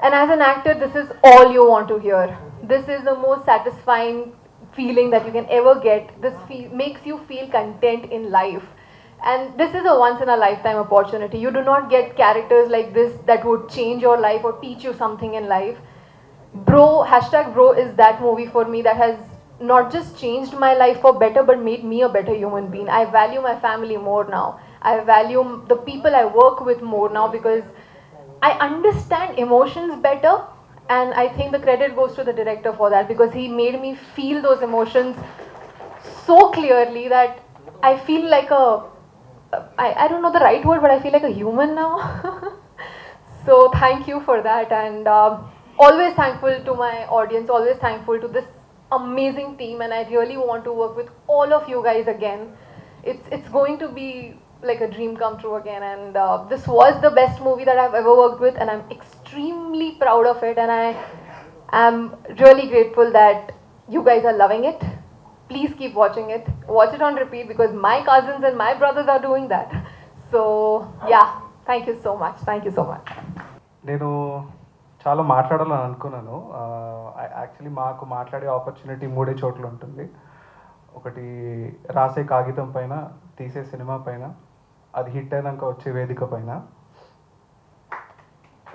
And as an actor, this is all you want to hear. This is the most satisfying feeling that you can ever get. This makes you feel content in life. And this is a once in a lifetime opportunity. You do not get characters like this that would change your life or teach you something in life. Bro, hashtag Bro is that movie for me that has not just changed my life for better but made me a better human being. I value my family more now. I value the people I work with more now because I understand emotions better, and I think the credit goes to the director for that because he made me feel those emotions so clearly that I feel like I don't know the right word, but I feel like a human now. So thank you for that, and always thankful to my audience, always thankful to this amazing team, and I really want to work with all of you guys again. It's going to be like a dream come true again, and this was the best movie that I've ever worked with, and I'm extremely proud of it, and I am really grateful that you guys are loving it. Please keep watching it. Watch it on repeat because my cousins and my brothers are doing that. So yeah, thank you so much. Thank you so much. నేను చాలా మాట్లాడాలని అనుకున్నాను. Actually మాకు మాట్లాడే opportunity మూడే చోట్ల ఉంటుంది. ఒకటి రాసే కాగితం పైన, తీసే సినిమా పైన, అది హిట్ అయినాక వచ్చే వేదిక పైన.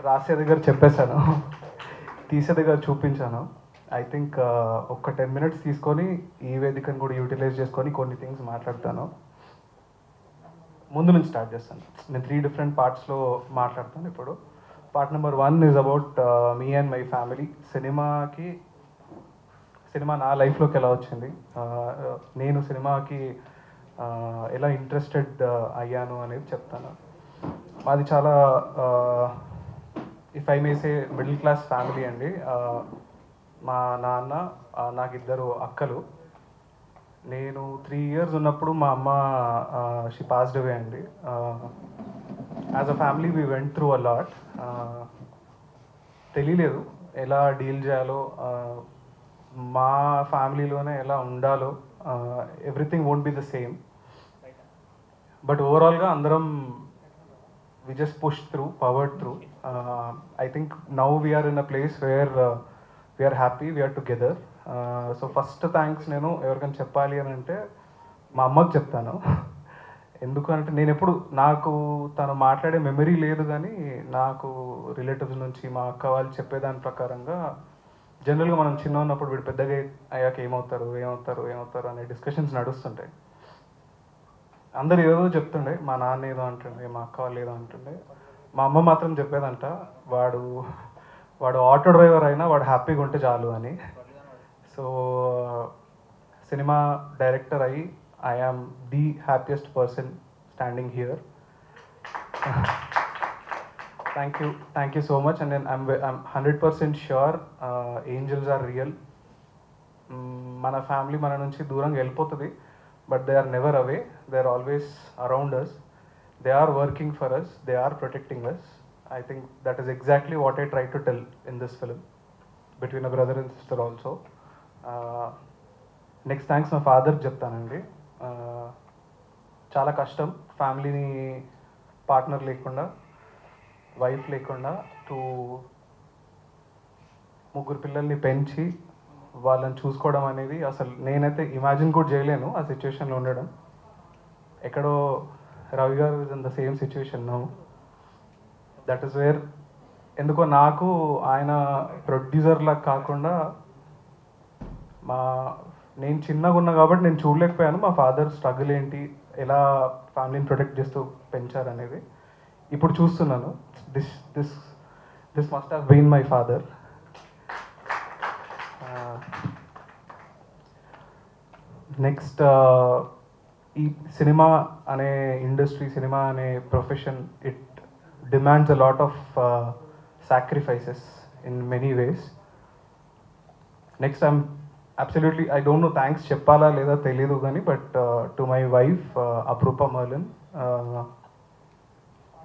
రాసే దగ్గర చెప్పేశాను, తీసే దగ్గర చూపించాను. ఐ థింక్ ఒక 10 minutes తీసుకొని ఈ వేదికను కూడా యూటిలైజ్ చేసుకొని కొన్ని థింగ్స్ మాట్లాడతాను. ముందు నుంచి స్టార్ట్ చేస్తాను. నేను 3 different పార్ట్స్లో మాట్లాడతాను ఇప్పుడు. Part number 1 is about me and my family. Cinema నా లైఫ్లోకి ఎలా వచ్చింది, నేను సినిమాకి ఎలా ఇంట్రెస్టెడ్ అయ్యాను అనేది చెప్తాను. మాది చాలా if I may say middle class family అండి. మా నాన్న, నాకు 2 అక్కలు. నేను 3 years ఉన్నప్పుడు మా అమ్మ షీ పాస్డ్ అవే అండి. As a family we went through a lot. తెలియలేదు ఎలా డీల్ చేయాలో, మా ఫ్యామిలీలోనే ఎలా ఉండాలో. Everything won't be the same, but ఓవరాల్గా అందరం we just push through, powered through. I think now we're in a place where we're happy, we're together. So first thanks నేను ఎవరికైనా చెప్పాలి అని అంటే మా అమ్మకి చెప్తాను. ఎందుకంటే నేను ఎప్పుడు, నాకు తను మాట్లాడే మెమరీ లేదు, కానీ నాకు రిలేటివ్స్ నుంచి మా అక్క వాళ్ళు చెప్పేదాని ప్రకారంగా జనరల్గా మనం చిన్న ఉన్నప్పుడు వీడు పెద్దగా అయ్యాక ఏమవుతారు అనే డిస్కషన్స్ నడుస్తుంటాయి. అందరు ఏదో చెప్తుండే, మా నాన్న ఏదో అంటుండే, మా అక్క వాళ్ళు ఏదో అంటుండే. మా అమ్మ మాత్రం చెప్పేదంట, వాడు ఆటో డ్రైవర్ అయినా వాడు హ్యాపీగా ఉంటే చాలు అని. సో సినిమా డైరెక్టర్ అయ్యి I am the happiest person standing here. Thank you so much, and then I'm 100% sure angels are real. మన ఫ్యామిలీ మన నుంచి దూరంగా వెళ్ళిపోతుంది, but they are never away. They are always around us. They are working for us. They are protecting us. I think that is exactly what I tried to tell in this film, between a brother and sister also. Next thanks మా ఫాదర్కి చెప్తానండి. చాలా కష్టం ఫ్యామిలీని, partner లేకుండా, wife లేకుండా, 3 పిల్లల్ని పెంచి వాళ్ళని చూసుకోవడం అనేది అసలు నేనైతే ఇమాజిన్ కూడా చేయలేను ఆ సిచ్యువేషన్లో ఉండడం. ఎక్కడో రవి గారు is in the same situation now. That is wear ఎందుకో నాకు ఆయన ప్రొడ్యూసర్లా కాకుండా నేను చిన్నగా ఉన్నా కాబట్టి నేను చూడలేకపోయాను మా ఫాదర్ స్ట్రగుల్ ఏంటి, ఎలా ఫ్యామిలీని ప్రొటెక్ట్ చేస్తూ పెంచారనేది. ఇప్పుడు చూస్తున్నాను. This must have been my father. Next ఈ సినిమా అనే ఇండస్ట్రీ, సినిమా అనే profession, it demands a lot of sacrifices in many ways. Next absolutely, I don't know thanks చెప్పాలా లేదా తెలీదు కానీ, but to my wife Aprupa Marlin,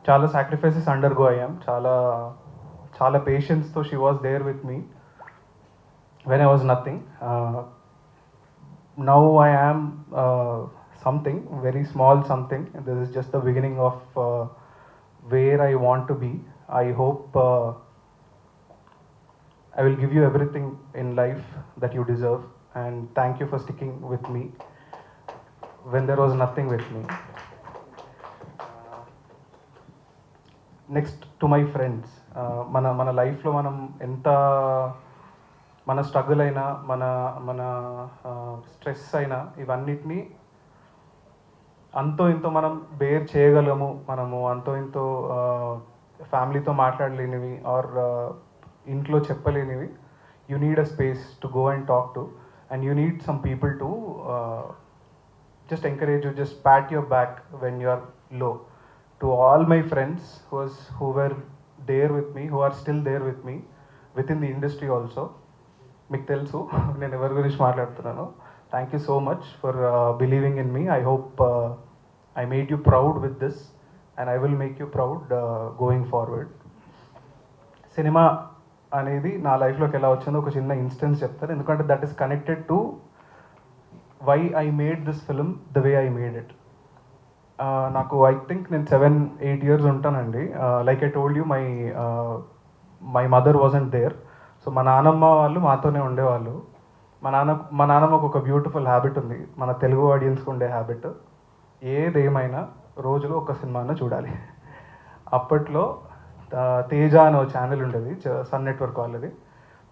చాలా సాక్రిఫైసెస్ అండర్గో అయ్యాం. చాలా పేషెన్స్తో she was there with me when I was nothing. Now I am something, very small something. This is just the beginning of where I want to be. I hope I will give you everything in life that you deserve, and thank you for sticking with me when there was nothing with me. Next to my friends, మన లైఫ్లో మనం ఎంత మన struggle అయినా మన stress అయినా ఇవన్నిటినీ అంతో ఇంతో మనం బేర్ చేయగలము. మనము అంతో ఇంతో ఫ్యామిలీతో మాట్లాడలేనివి ఆర్ ఇంట్లో చెప్పలేనివి, you need a space to go and talk to, and you need some people to just encourage you, just pat your back when you are low. To all my friends who were there with me, who are still there with me within the industry also, మీకు తెలుసు నేను ఎవరి గురించి మాట్లాడుతున్నాను. Thank you so much for believing in me. I hope I made you proud with this and I will make you proud going forward. Cinema అనేది నా లైఫ్లోకి ఎలా వచ్చిందో ఒక చిన్న ఇన్స్టెన్స్ చెప్తాను, ఎందుకంటే that is connected to why I made this film the way I made it. నాకు ఐ థింక్ నేను 7-8 years ఉంటానండి. Like I told you my mother wasn't there. So మా నాన్నమ్మ వాళ్ళు మాతోనే ఉండేవాళ్ళు. మా నాన్నమ్మకు ఒక బ్యూటిఫుల్ హ్యాబిట్ ఉంది, మన తెలుగు ఆడియన్స్కి ఉండే హ్యాబిట్, ఏదేమైనా రోజులో ఒక సినిమాను చూడాలి. అప్పట్లో తేజ అనే ఒక ఛానల్ ఉండేది, సన్ నెట్వర్క్ వాళ్ళది.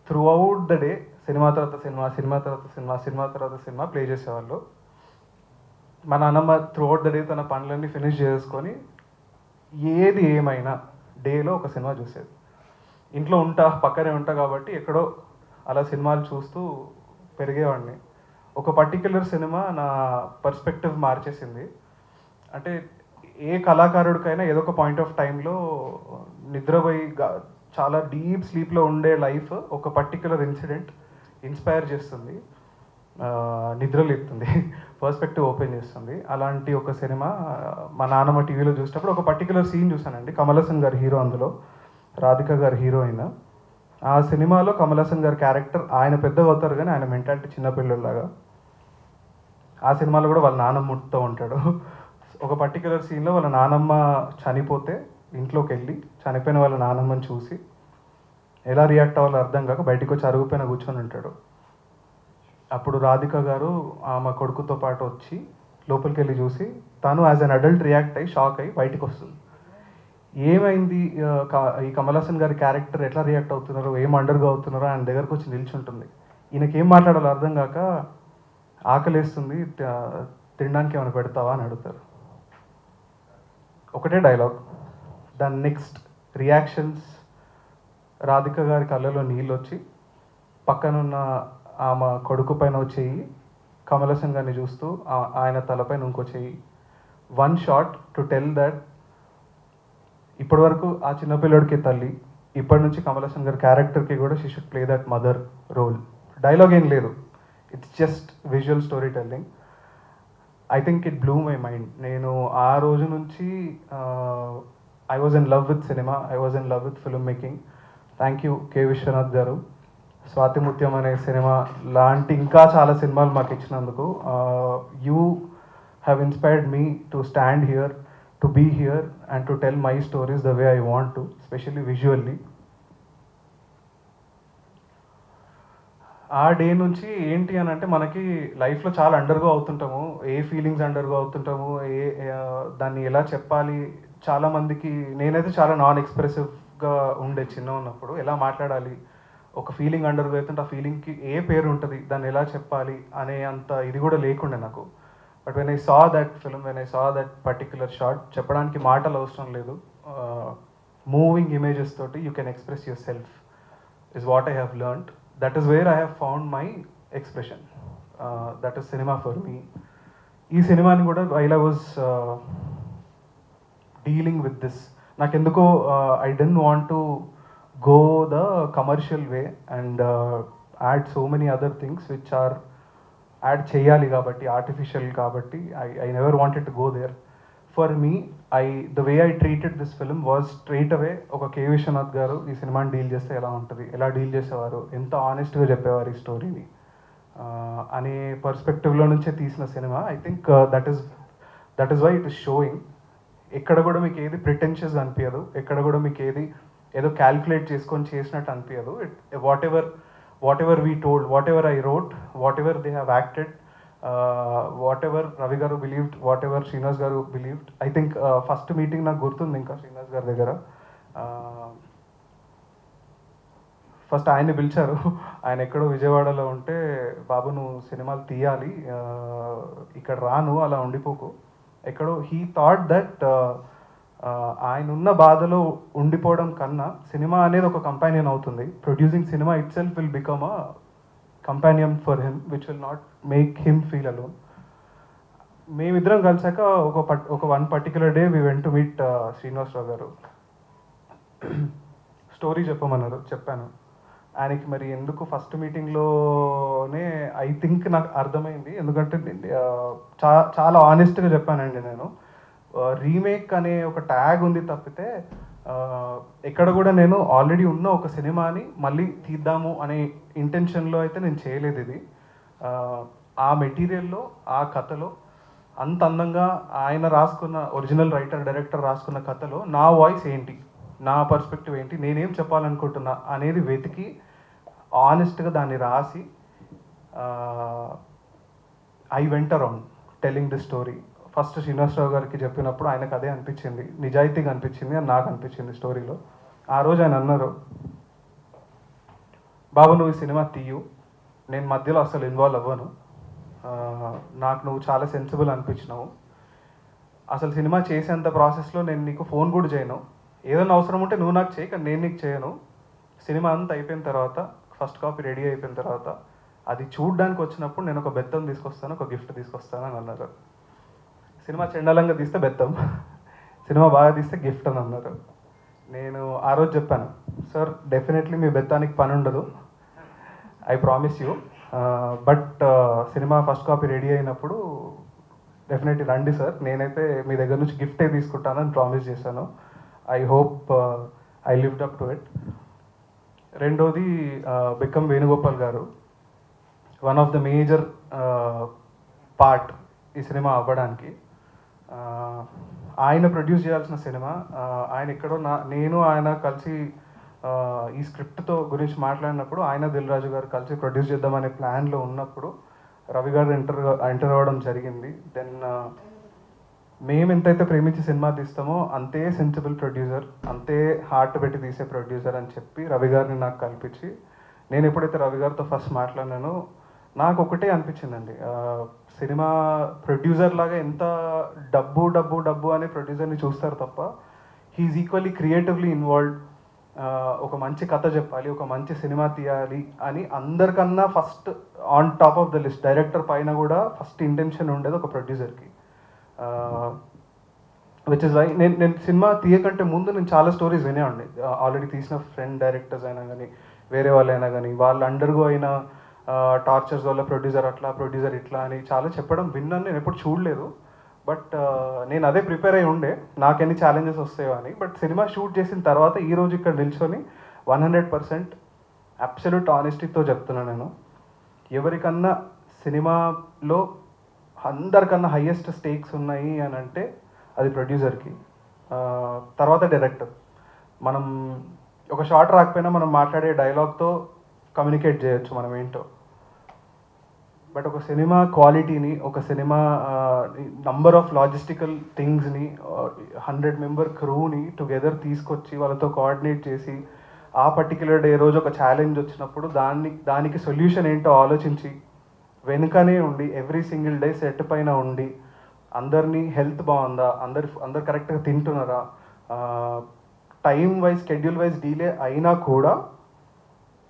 Through out the day cinema తర్వాత సినిమా, సినిమా తర్వాత సినిమా, సినిమా తర్వాత సినిమా ప్లే చేసేవాళ్ళు. మా నాన్నమ్మ త్రూ అవుట్ ద డే తన పనులన్నీ ఫినిష్ చేసుకొని ఏది ఏమైనా డేలో ఒక సినిమా చూసేది. ఇంట్లో పక్కనే ఉంటా కాబట్టి ఎక్కడో అలా సినిమాలు చూస్తూ పెరిగేవాడిని. ఒక పర్టిక్యులర్ సినిమా నా పర్స్పెక్టివ్ మార్చేసింది. అంటే ఏ కళాకారుడికైనా ఏదో ఒక పాయింట్ ఆఫ్ టైంలో నిద్రపోయి చాలా డీప్ స్లీప్లో ఉండే లైఫ్ ఒక పర్టిక్యులర్ ఇన్సిడెంట్ ఇన్స్పైర్ చేస్తుంది, నిద్రలేపుతుంది, పర్స్పెక్టివ్ ఓపెన్ చేస్తుంది. అలాంటి ఒక సినిమా మా నాన్నమ్మ టీవీలో చూసినప్పుడు ఒక పర్టిక్యులర్ సీన్ చూసానండి. కమల్ హాసన్ గారు హీరో, అందులో రాధిక గారు హీరోయిన్. ఆ సినిమాలో కమల్ హాసన్ గారి క్యారెక్టర్, ఆయన పెద్దగా అవుతారు కానీ ఆయన మెంటాలిటీ చిన్నపిల్లలాగా. ఆ సినిమాలో కూడా వాళ్ళ నాన్నమ్మతో ఉంటాడు. ఒక పర్టిక్యులర్ సీన్లో వాళ్ళ నాన్నమ్మ చనిపోతే ఇంట్లోకి వెళ్ళి చనిపోయిన వాళ్ళ నాన్నమ్మని చూసి ఎలా రియాక్ట్ అవ్వాలో అర్థం కాక బయటకు వచ్చి అరుగుపైన కూర్చొని ఉంటాడు. అప్పుడు రాధిక గారు ఆమె కొడుకుతో పాటు వచ్చి లోపలికి వెళ్ళి చూసి తను యాజ్ అన్ అడల్ట్ రియాక్ట్ అయ్యి షాక్ అయ్యి బయటకు వస్తుంది. ఏమైంది, ఈ కమల్ హాసన్ గారి క్యారెక్టర్ ఎట్లా రియాక్ట్ అవుతున్నారో, ఏం అండర్గా అవుతున్నారో ఆయన దగ్గరకు వచ్చి నిల్చుంటుంది. ఈయనకి ఏం మాట్లాడాలో అర్థం కాక ఆకలేస్తుంది, తినడానికి ఏమైనా పెడతావా అని అడుగుతారు. ఒకటే డైలాగ్, దాని నెక్స్ట్ రియాక్షన్స్ రాధిక గారి కళ్ళలో నీళ్ళు వచ్చి పక్కనున్న ఆమె కొడుకు పైన వచ్చేయి కమల్ హాసన్ గారిని చూస్తూ ఆయన తలపైన ఇంకో చెయ్యి. One shot to tell that ఇప్పటి వరకు ఆ చిన్నపిల్లడికి తల్లి, ఇప్పటి నుంచి కమల్ హాసన్ గారి క్యారెక్టర్కి కూడా she should play that mother role. Dialogue ఏం లేదు, it's just visual story telling. I think it blew my mind. నేను ఆ రోజు నుంచి I was in love with cinema, I was in love with film making. Thank you K Viswanath garu. Swathimuthyam అనే cinema లాంటి ఇంకా చాలా సినిమాలు మాకు ఇచ్చినందుకు. You have inspired me to stand here, to be here and to tell my stories the way I want to, specially visually. ఆ day నుంచి ఏంటి అని అంటే మనకి లైఫ్లో చాలా అండర్గో అవుతుంటాము, ఏ ఫీలింగ్స్ అండర్గో అవుతుంటాము, దాన్ని ఎలా చెప్పాలి. చాలామందికి నేనైతే చాలా నాన్ ఎక్స్ప్రెసివ్గా ఉండే చిన్న ఉన్నప్పుడు, ఎలా మాట్లాడాలి, ఒక ఫీలింగ్ అండర్గో అవుతుంటే ఆ ఫీలింగ్కి ఏ పేరు ఉంటుంది, దాన్ని ఎలా చెప్పాలి అనే అంత ఇది కూడా లేకుండే నాకు. But when I saw that film, when I saw that particular shot, చెప్పడానికి మాటలు అవసరం లేదు, మూవింగ్ ఇమేజెస్ తోటి you can express yourself is what I have learned. That is where I have found my expression. That is cinema for me. ఈ సినిమాని కూడా while I was dealing with this, నాకెందుకో I don't want to go the commercial way and add so many other things which are add cheyali kabatti, artificial kabatti. I never wanted to go there. For me, the way I treated this film was straight away oka K Vishwanath garu ee cinema ni deal chesthe ela untadi, ela deal chesevaru, enta honest ga cheppevaru ee story ni ane perspective lo nunche teesina cinema. I think that is why it is showing. ekkada kuda meeku edi pretentious anpiyadu, ekkada kuda meeku edi ఏదో calculate చేసుకొని చేసినట్టు అనిపించదు. What ever whatever we told, whatever I wrote, whatever they have acted, whatever Ravi garu believed, whatever Srinivas garu believed. I think first meeting నాకు గుర్తుంది ఇంకా శ్రీనివాస్ గారి దగ్గర. First ఆయన్ని పిలిచారు. ఆయన ఎక్కడో విజయవాడలో ఉంటే, బాబు నువ్వు సినిమాలు తీయాలి, ఇక్కడ రాను, అలా ఉండిపోకు. ఎక్కడో హీ థాట్ దట్ ఆయన ఉన్న బాధలో ఉండిపోవడం కన్నా సినిమా అనేది ఒక కంపానియన్ అవుతుంది. Producing cinema itself will become a companion for him which will not make him feel alone. మేమిద్దరం కలిసాక ఒక one particular day we went to meet Srinivasa Rao గారు. స్టోరీ చెప్పమన్నారు, చెప్పాను. ఆయనకి మరి ఎందుకు ఫస్ట్ మీటింగ్లోనే ఐ థింక్ నాకు అర్థమైంది, ఎందుకంటే చాలా ఆనెస్ట్గా చెప్పానండి నేను. రీమేక్ అనే ఒక ట్యాగ్ ఉంది తప్పితే ఎక్కడ కూడా నేను ఆల్రెడీ ఉన్న ఒక సినిమాని మళ్ళీ తీద్దాము అనే ఇంటెన్షన్లో అయితే నేను చేయలేదు. ఇది ఆ మెటీరియల్లో, ఆ కథలో అంత అందంగా ఆయన రాసుకున్న, ఒరిజినల్ రైటర్ డైరెక్టర్ రాసుకున్న కథలో నా వాయిస్ ఏంటి, నా పర్స్పెక్టివ్ ఏంటి, నేనేం చెప్పాలనుకుంటున్నా అనేది వెతికి ఆనెస్ట్గా దాన్ని రాసి I went around telling the story. First Srinivasa Rao గారికి చెప్పినప్పుడు ఆయనకు అదే అనిపించింది, నిజాయితీగా అనిపించింది అని నాకు అనిపించింది స్టోరీలో. ఆ రోజు ఆయన అన్నారు, బాబు నువ్వు ఈ సినిమా తీయు, నేను మధ్యలో అసలు ఇన్వాల్వ్ అవ్వను, నాకు నువ్వు చాలా సెన్సిబుల్ అనిపించినావు, అసలు సినిమా చేసేంత ప్రాసెస్లో నేను నీకు ఫోన్ కూడా చేయను, ఏదైనా అవసరం ఉంటే నువ్వు నాకు చేయి, కానీ నేను నీకు చేయను. సినిమా అంతా అయిపోయిన తర్వాత, ఫస్ట్ కాపీ రెడీ అయిపోయిన తర్వాత అది చూడడానికి వచ్చినప్పుడు నేను ఒక బెత్తం తీసుకొస్తాను, ఒక గిఫ్ట్ తీసుకొస్తాను అని అన్నారు. సినిమా చెండాలంగా తీస్తే బెత్తం, సినిమా బాగా తీస్తే గిఫ్ట్ అని అన్నారు. నేను ఆ రోజు చెప్పాను, సార్ డెఫినెట్లీ మీ బెత్తానికి పని ఉండదు, I promise you, but cinema first copy ready అయినప్పుడు డెఫినెట్లీ రండి సార్, నేనైతే మీ దగ్గర నుంచి గిఫ్టే తీసుకుంటానని ప్రామిస్ చేశాను. I hope I lived up to it. రెండోది బిక్కం వేణుగోపాల్ గారు, one of the major part ఈ సినిమా అవ్వడానికి. ఆయన ప్రొడ్యూస్ చేయాల్సిన సినిమా, ఆయన ఎక్కడో నేను ఆయన కలిసి ఈ స్క్రిప్ట్తో గురించి మాట్లాడినప్పుడు ఆయన దిల్ రాజు గారు కలిసి ప్రొడ్యూస్ చేద్దామనే ప్లాన్లో ఉన్నప్పుడు రవి గారు ఎంటర్ అవ్వడం జరిగింది. దెన్ మేము ఎంతైతే ప్రేమించి సినిమా తీస్తామో అంతే సెన్సిబుల్ ప్రొడ్యూసర్, అంతే హార్ట్ పెట్టి తీసే ప్రొడ్యూసర్ అని చెప్పి రవి గారిని నాకు కల్పించి, నేను ఎప్పుడైతే రవి గారితో ఫస్ట్ మాట్లాడినానో నాకు ఒకటే అనిపించిందండి, సినిమా ప్రొడ్యూసర్ లాగా ఎంత డబ్బు డబ్బు డబ్బు అనే ప్రొడ్యూసర్ని చూస్తారు తప్ప హీఈస్ ఈక్వల్లీ క్రియేటివ్లీ ఇన్వాల్వ్డ్. ఒక మంచి కథ చెప్పాలి, ఒక మంచి సినిమా తీయాలి అని అందరికన్నా first on top of the list, director పైన కూడా ఫస్ట్ ఇంటెన్షన్ ఉండేది ఒక ప్రొడ్యూసర్కి. విచ్ ఇస్ వై నేను సినిమా తీయకంటే ముందు నేను చాలా స్టోరీస్ వినే ఉండే, ఆల్రెడీ తీసిన ఫ్రెండ్ డైరెక్టర్స్ అయినా కానీ వేరే వాళ్ళు అయినా కానీ వాళ్ళు అండర్గో అయిన టార్చర్స్ వల్ల ప్రొడ్యూసర్ అట్లా, ప్రొడ్యూసర్ ఇట్లా అని చాలా చెప్పడం విన్నాను. నేను ఎప్పుడు చూడలేదు, బట్ నేను అదే ప్రిపేర్ అయి ఉండే నాకు ఎన్ని ఛాలెంజెస్ వస్తాయో అని. బట్ సినిమా షూట్ చేసిన తర్వాత ఈరోజు ఇక్కడ నిల్చొని 100% అబ్సల్యూట్ ఆనెస్టీతో చెప్తున్నాను నేను, ఎవరికన్నా సినిమాలో అందరికన్నా హయ్యెస్ట్ స్టేక్స్ ఉన్నాయి అని అంటే అది ప్రొడ్యూసర్కి, తర్వాత డైరెక్టర్. మనం ఒక షార్ట్ రాకపోయినా మనం మాట్లాడే డైలాగ్తో కమ్యూనికేట్ చేయొచ్చు మనం ఏంటో, బట్ ఒక సినిమా క్వాలిటీని, ఒక సినిమా నంబర్ ఆఫ్ లాజిస్టికల్ థింగ్స్ని, 100 మెంబర్ క్రూని టుగెదర్ తీసుకొచ్చి వాళ్ళతో కోఆర్డినేట్ చేసి ఆ పర్టిక్యులర్ డే రోజు ఒక ఛాలెంజ్ వచ్చినప్పుడు దానికి సొల్యూషన్ ఏంటో ఆలోచించి వెనుకనే ఉండి ఎవ్రీ సింగిల్ డే సెట్ పైన ఉండి అందరినీ హెల్త్ బాగుందా, అందరు కరెక్ట్గా తింటున్నారా, time wise schedule wise delay అయినా కూడా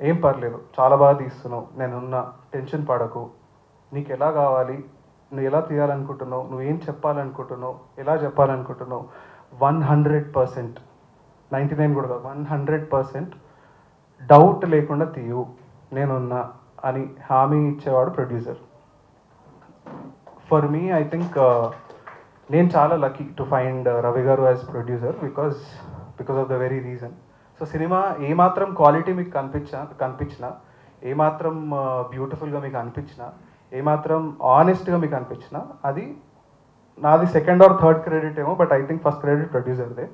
ఏం పర్లేదు చాలా బాగా తీస్తున్నావు, నేనున్నా, టెన్షన్ పడకు, నీకు ఎలా కావాలి, నువ్వు ఎలా తీయాలనుకుంటున్నావు, నువ్వేం చెప్పాలనుకుంటున్నావు, ఎలా చెప్పాలనుకుంటున్నావు, 100%, 99 కూడా కాదు, 100% డౌట్ లేకుండా తీయు, నేనున్నా అని హామీ ఇచ్చేవాడు producer. For me I think నేను చాలా లక్కీ టు ఫైండ్ రవి గారు as producer because of the very reason. So cinema ఏమాత్రం క్వాలిటీ మీకు కనిపించినా, ఏమాత్రం బ్యూటిఫుల్గా మీకు అనిపించినా, ఏమాత్రం ఆనెస్ట్గా మీకు అనిపించినా అది నాది సెకండ్ ఆర్ థర్డ్ క్రెడిట్ ఏమో, but I think first credit ప్రొడ్యూసర్దే.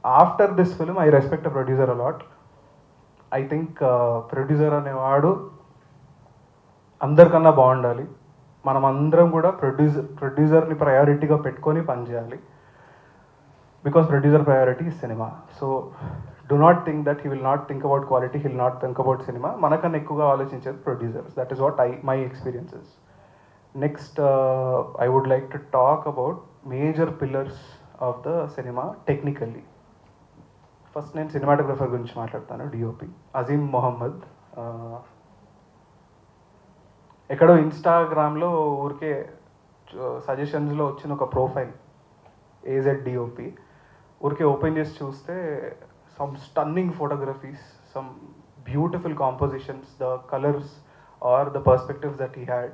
After this film I respect a producer a lot. I think producer అనేవాడు అందరికన్నా బాగుండాలి. మనం అందరం కూడా ప్రొడ్యూసర్ని ప్రయారిటీగా పెట్టుకొని పనిచేయాలి. Because producer priority is cinema. So do not think that he will not think about quality, he will not think about cinema. మనకన్నా ఎక్కువగా ఆలోచించేది producers. That is what my experiences. Next I would like to talk about major pillars of the cinema technically. First నేను cinematographer గురించి మాట్లాడతాను. DOP Azeem Mohammad. ఎక్కడో ఇన్స్టాగ్రామ్లో ఊరికే సజెషన్స్లో వచ్చిన ఒక ప్రొఫైల్ ఏజెడ్ డిఓపి. ఊరికే ఓపెన్ చేసి చూస్తే some stunning photographies, some beautiful compositions, the colors or the perspectives that he had.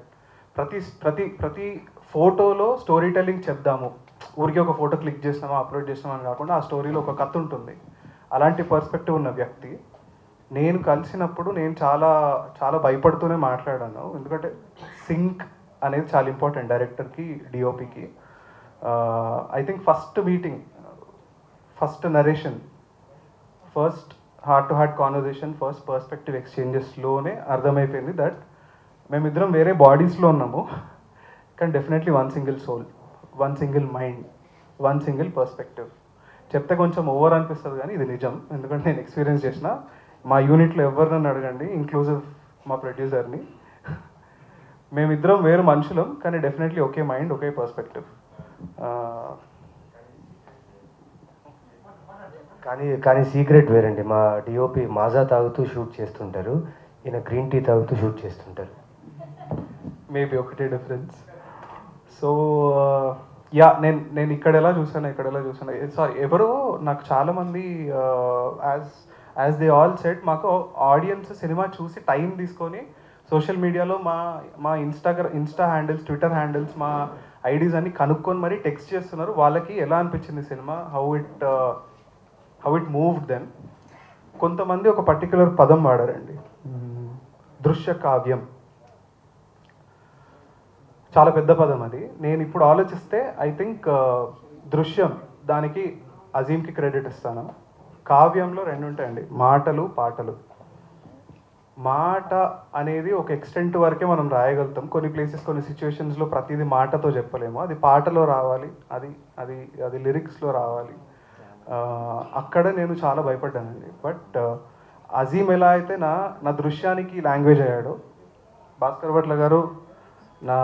ప్రతి ఫోటోలో స్టోరీ టెల్లింగ్ చెప్దాము, ఊరికే ఒక ఫోటో క్లిక్ చేసినామా అప్లోడ్ చేసినామా అని కాకుండా ఆ స్టోరీలో ఒక కథ ఉంటుంది. అలాంటి పర్స్పెక్టివ్ ఉన్న వ్యక్తి. నేను కలిసినప్పుడు నేను చాలా చాలా భయపడుతూనే మాట్లాడాను, ఎందుకంటే సింక్ అనేది చాలా ఇంపార్టెంట్ డైరెక్టర్కి డిఓపికి. I think first meeting, first narration, first heart to heart conversation, first perspective ఎక్స్చేంజెస్లోనే అర్థమైపోయింది దట్ మేమిద్దరం వేరే బాడీస్లో ఉన్నాము, కానీ definitely one single soul, one single mind, one single perspective. చెప్తే కొంచెం ఓవర్ అనిపిస్తుంది కానీ ఇది నిజం, ఎందుకంటే నేను ఎక్స్పీరియన్స్ చేసిన. మా యూనిట్లో ఎవరినన్ను అడగండి, ఇంక్లూజివ్ మా ప్రొడ్యూసర్ని, మేమిద్దరం వేరు మనుషులం కానీ డెఫినెట్లీ ఒకే మైండ్, ఒకే పర్స్పెక్టివ్. కానీ సీక్రెట్ వేరండి. మా డిఓపి మాజా తాగుతూ షూట్ చేస్తుంటారు, ఈయన గ్రీన్ టీ తాగుతూ షూట్ చేస్తుంటారు. మేబీ ఒకటే డిఫరెన్స్. సో యా, నేను ఇక్కడ ఎలా చూసాను సారీ, ఎవరో నాకు చాలామంది యాజ్ దే ఆల్ సెట్, మాకు ఆడియన్స్ సినిమా చూసి టైం తీసుకొని సోషల్ మీడియాలో మా ఇన్స్టా హ్యాండిల్స్, ట్విట్టర్ హ్యాండిల్స్, మా ఐడీస్ అన్ని కనుక్కొని మరీ టెక్స్ట్ చేస్తున్నారు. వాళ్ళకి ఎలా అనిపించింది cinema, how it moved them. కొంతమంది ఒక పర్టికులర్ పదం వాడారండి, దృశ్య కావ్యం. చాలా పెద్ద పదం అది. నేను ఇప్పుడు ఆలోచిస్తే ఐ థింక్ దృశ్యం దానికి అజీమ్కి క్రెడిట్ ఇస్తాను. కావ్యంలో రెండు ఉంటాయండి, మాటలు, పాటలు. మాట అనేది ఒక ఎక్స్టెంట్ వరకే మనం రాయగలుగుతాం. కొన్ని ప్లేసెస్, కొన్ని సిచ్యువేషన్స్లో ప్రతిదీ మాటతో చెప్పలేము. అది పాటలో రావాలి, అది లిరిక్స్లో రావాలి. అక్కడ నేను చాలా భయపడ్డానండి. బట్ అజీమ్ ఎలా అయితే నా దృశ్యానికి లాంగ్వేజ్ అయ్యాడో, భాస్కర్ భట్ల గారు నా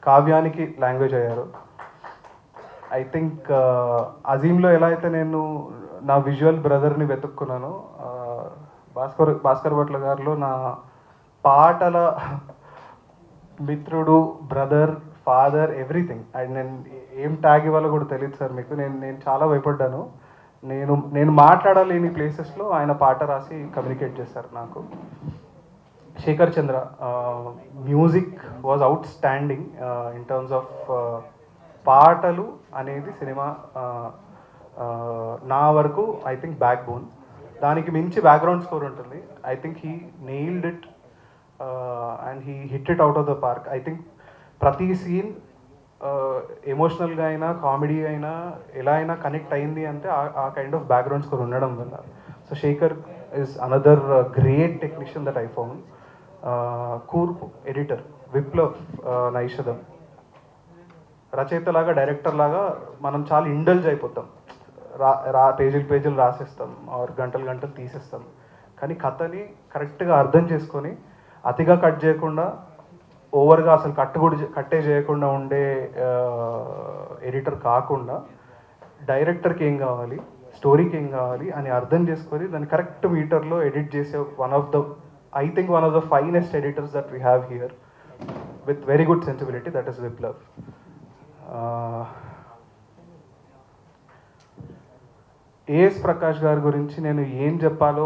కావ్యానికి లాంగ్వేజ్ అయ్యారు. ఐ థింక్ అజీమ్లో ఎలా అయితే నేను నా విజువల్ బ్రదర్ని వెతుక్కున్నాను, భాస్కర్ భట్ల గారిలో నా పాటల మిత్రుడు, బ్రదర్, ఫాదర్, ఎవ్రీథింగ్. అండ్ నేను ఏం ట్యాగ్ ఇవ్వాలో కూడా తెలియదు సార్ మీకు. నేను చాలా భయపడ్డాను. నేను మాట్లాడలేని ప్లేసెస్లో ఆయన పాట రాసి కమ్యూనికేట్ చేశారు నాకు. Shekhar Chandra music was outstanding in terms of పాటలు అనేది సినిమా నా వరకు ఐ థింక్ బ్యాక్ బోన్. దానికి మించి బ్యాక్గ్రౌండ్ స్కోర్ ఉంటుంది. I think he nailed it and he hit it out of the park. I think ప్రతి సీన్ ఎమోషనల్గా అయినా, కామెడీ అయినా, ఎలా అయినా కనెక్ట్ అయింది అంటే ఆ కైండ్ ఆఫ్ బ్యాక్గ్రౌండ్ స్కోర్ ఉండడం వల్ల. So Shekhar is another great technician that I found. కూర్పు ఎడిటర్, విప్లవ్ నైషదం రచయితలాగా, డైరెక్టర్ లాగా మనం చాలా ఇండల్జ్ అయిపోతాం. పేజీలు రాసేస్తాం, ఆరు గంటలు తీసేస్తాం. కానీ కథని కరెక్ట్గా అర్థం చేసుకొని అతిగా కట్ చేయకుండా, ఓవర్గా అసలు కట్టే చేయకుండా ఉండే ఎడిటర్ కాకుండా, డైరెక్టర్కి ఏం కావాలి, స్టోరీకి ఏం కావాలి అని అర్థం చేసుకొని దాన్ని కరెక్ట్ మీటర్లో ఎడిట్ చేసే one of the finest editors that we have here with very good sensibility, that is Viplav. AS Prakash గారి గురించి నేను ఏం చెప్పాలో,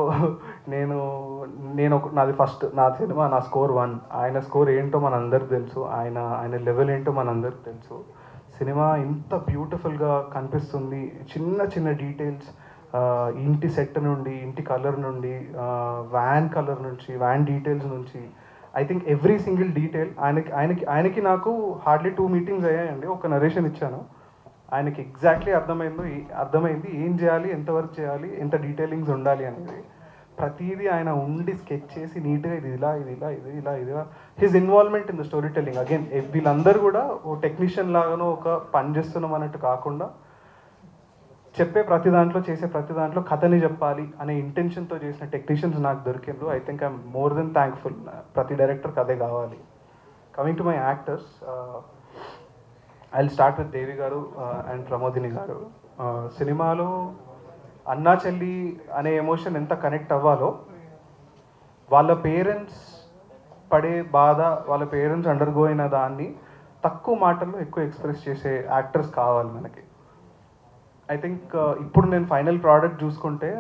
నా సినిమా, నా స్కోర్ 1. ఆయన స్కోర్ ఏంటో మనందరికి తెలుసు, ఆయన లెవెల్ ఏంటో మనందరికి తెలుసు. సినిమా ఇంత బ్యూటిఫుల్గా కనిపిస్తుంది. చిన్న డీటెయిల్స్, ఇంటి సెట్ నుండి, ఇంటి కలర్ నుండి, వ్యాన్ కలర్ నుంచి, వ్యాన్ డీటెయిల్స్ నుంచి, I think every single detail. ఆయనకి నాకు హార్డ్లీ 2 మీటింగ్స్ అయ్యాయండి. ఒక నరేషన్ ఇచ్చాను, ఆయనకి ఎగ్జాక్ట్లీ అర్థమైంది ఏం చేయాలి, ఎంతవరకు చేయాలి, ఎంత డీటెయిలింగ్స్ ఉండాలి అనేది. ప్రతిదీ ఆయన ఉండి స్కెచ్ చేసి నీట్గా ఇది ఇలా ఇది ఇలా ఇది ఇలా ఇది his involvement in the story telling again వీళ్ళందరూ కూడా ఓ టెక్నీషియన్ లాగానో ఒక పని చేస్తున్నాం అన్నట్టు కాకుండా చెప్పే ప్రతి దాంట్లో చేసే ప్రతి దాంట్లో కథని చెప్పాలి అనే ఇంటెన్షన్తో చేసిన టెక్నీషియన్స్ నాకు దొరికిండ్రు. I think I'm more than thankful. ప్రతి డైరెక్టర్కి అదే కావాలి. Coming to my actors, I will start with Devi garu and Pramodini గారు. సినిమాలో అన్నా చెల్లి అనే ఎమోషన్ ఎంత కనెక్ట్ అవ్వాలో వాళ్ళ పేరెంట్స్ పడే బాధ, వాళ్ళ పేరెంట్స్ అండర్గో అయిన దాన్ని తక్కువ మాటల్లో ఎక్కువ ఎక్స్ప్రెస్ చేసే యాక్టర్స్ కావాలి మనకి. ఐ థింక్ ఇప్పుడు నేను ఫైనల్ ప్రోడక్ట్ చూసుకుంటే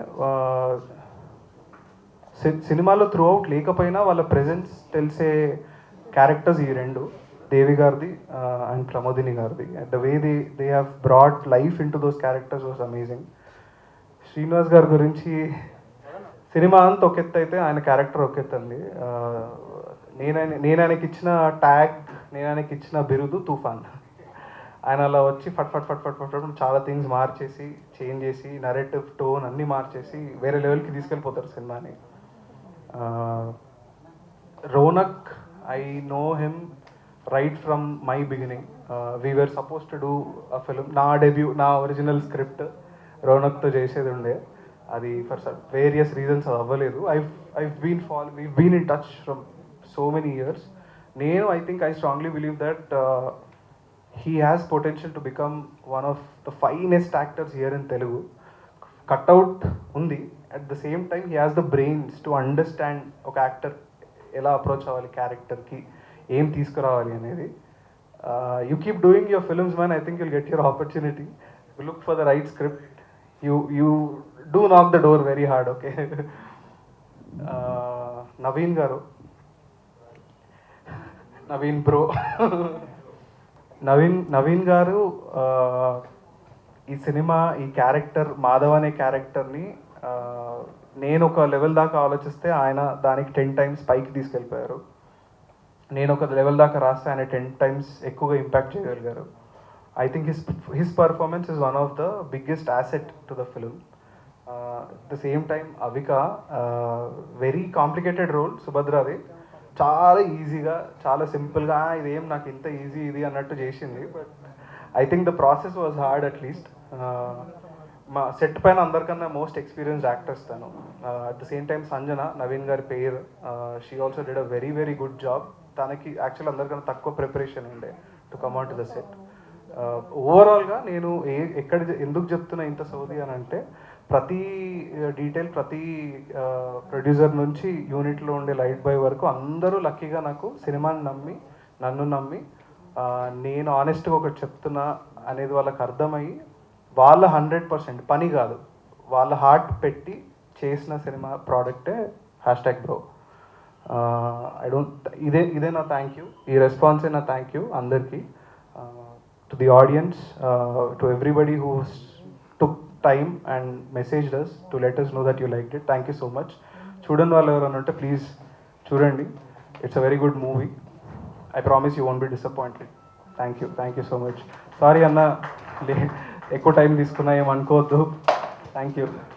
సినిమాలో త్రూ అవుట్ లేకపోయినా వాళ్ళ ప్రెజెన్స్ తెలిసే క్యారెక్టర్స్ ఈ రెండు, దేవి గారిది అండ్ ప్రమోదిని గారిది. The way they have brought life in to those characters was amazing. Srinivas గారి గురించి సినిమా అంతా ఒక ఎత్తు అయితే ఆయన క్యారెక్టర్ ఒక ఎత్తు అండి. నేను ఆయనకి ఇచ్చిన ట్యాగ్, నేను ఆయనకి ఇచ్చిన బిరుదు తుఫాన్. ఆయన అలా వచ్చి ఫట్ ఫట్ ఫట్ ఫట్ ఫట్ చాలా థింగ్స్ మార్చేసి, చేంజ్ చేసి, నరేటివ్ టోన్ అన్నీ మార్చేసి వేరే లెవెల్కి తీసుకెళ్ళిపోతారు సినిమాని. Ronak, I know him right from my beginning. We were suppose to do a film. నా డెబ్యూ, నా ఒరిజినల్ స్క్రిప్ట్ రోనక్తో చేసేది ఉండే. అది ఫర్ వేరియస్ రీజన్స్ అది అవ్వలేదు. We been in touch from so many years. I think I strongly believe that he has potential to become one of the finest actors here in Telugu. Cutout undi. At the same time, he has the brains to understand oka actor ela approach avali character ki em తీసుకురావాలి అనేది. You keep doing your films, man. I think you'll get your opportunity. You look for the right script. You do knock the door very hard, okay? Naveen garu, Naveen bro, Naveen గారు ఈ cinema, ఈ character Madhav అనే క్యారెక్టర్ని నేను ఒక level దాకా ఆలోచిస్తే ఆయన దానికి 10 times పైకి తీసుకెళ్ళిపోయారు. నేను ఒక లెవెల్ దాకా రాస్తే ఆయన 10 times ఎక్కువగా ఇంపాక్ట్ చేయగలిగారు. I think his performance is one of the biggest asset to the film. At the same time Avika, very complicated role సుభద్రాది, చాలా ఈజీగా, చాలా సింపుల్గా ఇదేం నాకు ఇంత ఈజీ ఇది అన్నట్టు చేసింది. But I think the process was hard. At least మా సెట్ పైన అందరికన్నా మోస్ట్ ఎక్స్పీరియన్స్డ్ యాక్టర్స్ తను. At the same time Sanjana, Naveen గారి పేరు, she also did a very very good job. తనకి యాక్చువల్ అందరికన్నా తక్కువ ప్రిపరేషన్ ఉండే to come out to the set. ఓవరాల్గా నేను ఎందుకు చెప్తున్నా ఇంత సౌదీ అని అంటే, ప్రతి డీటెయిల్, ప్రతి ప్రొడ్యూసర్ నుంచి యూనిట్లో ఉండే లైట్ బాయ్ వరకు అందరూ లక్కీగా నాకు సినిమాని నమ్మి, నన్ను నమ్మి, నేను ఆనెస్ట్గా ఒకటి చెప్తున్నా అనేది వాళ్ళకి అర్థమయ్యి వాళ్ళ 100% పని కాదు, వాళ్ళ హార్ట్ పెట్టి చేసిన సినిమా ప్రోడక్టే #bro. ఇదే నా థ్యాంక్ యూ, ఈ రెస్పాన్సే నా థ్యాంక్ యూ అందరికీ. To the audience, to everybody who took time and messaged us to let us know that you liked it. Thank you so much. చూడండి వాళ్ళు ఎవరైనా ఉంటే ప్లీజ్ చూడండి. It's a very good movie. I promise you won't be disappointed. Thank you so much. Sorry అన్న, ఎక్కువ time తీసుకున్నా, ఏమనుకోవద్దు. Thank you.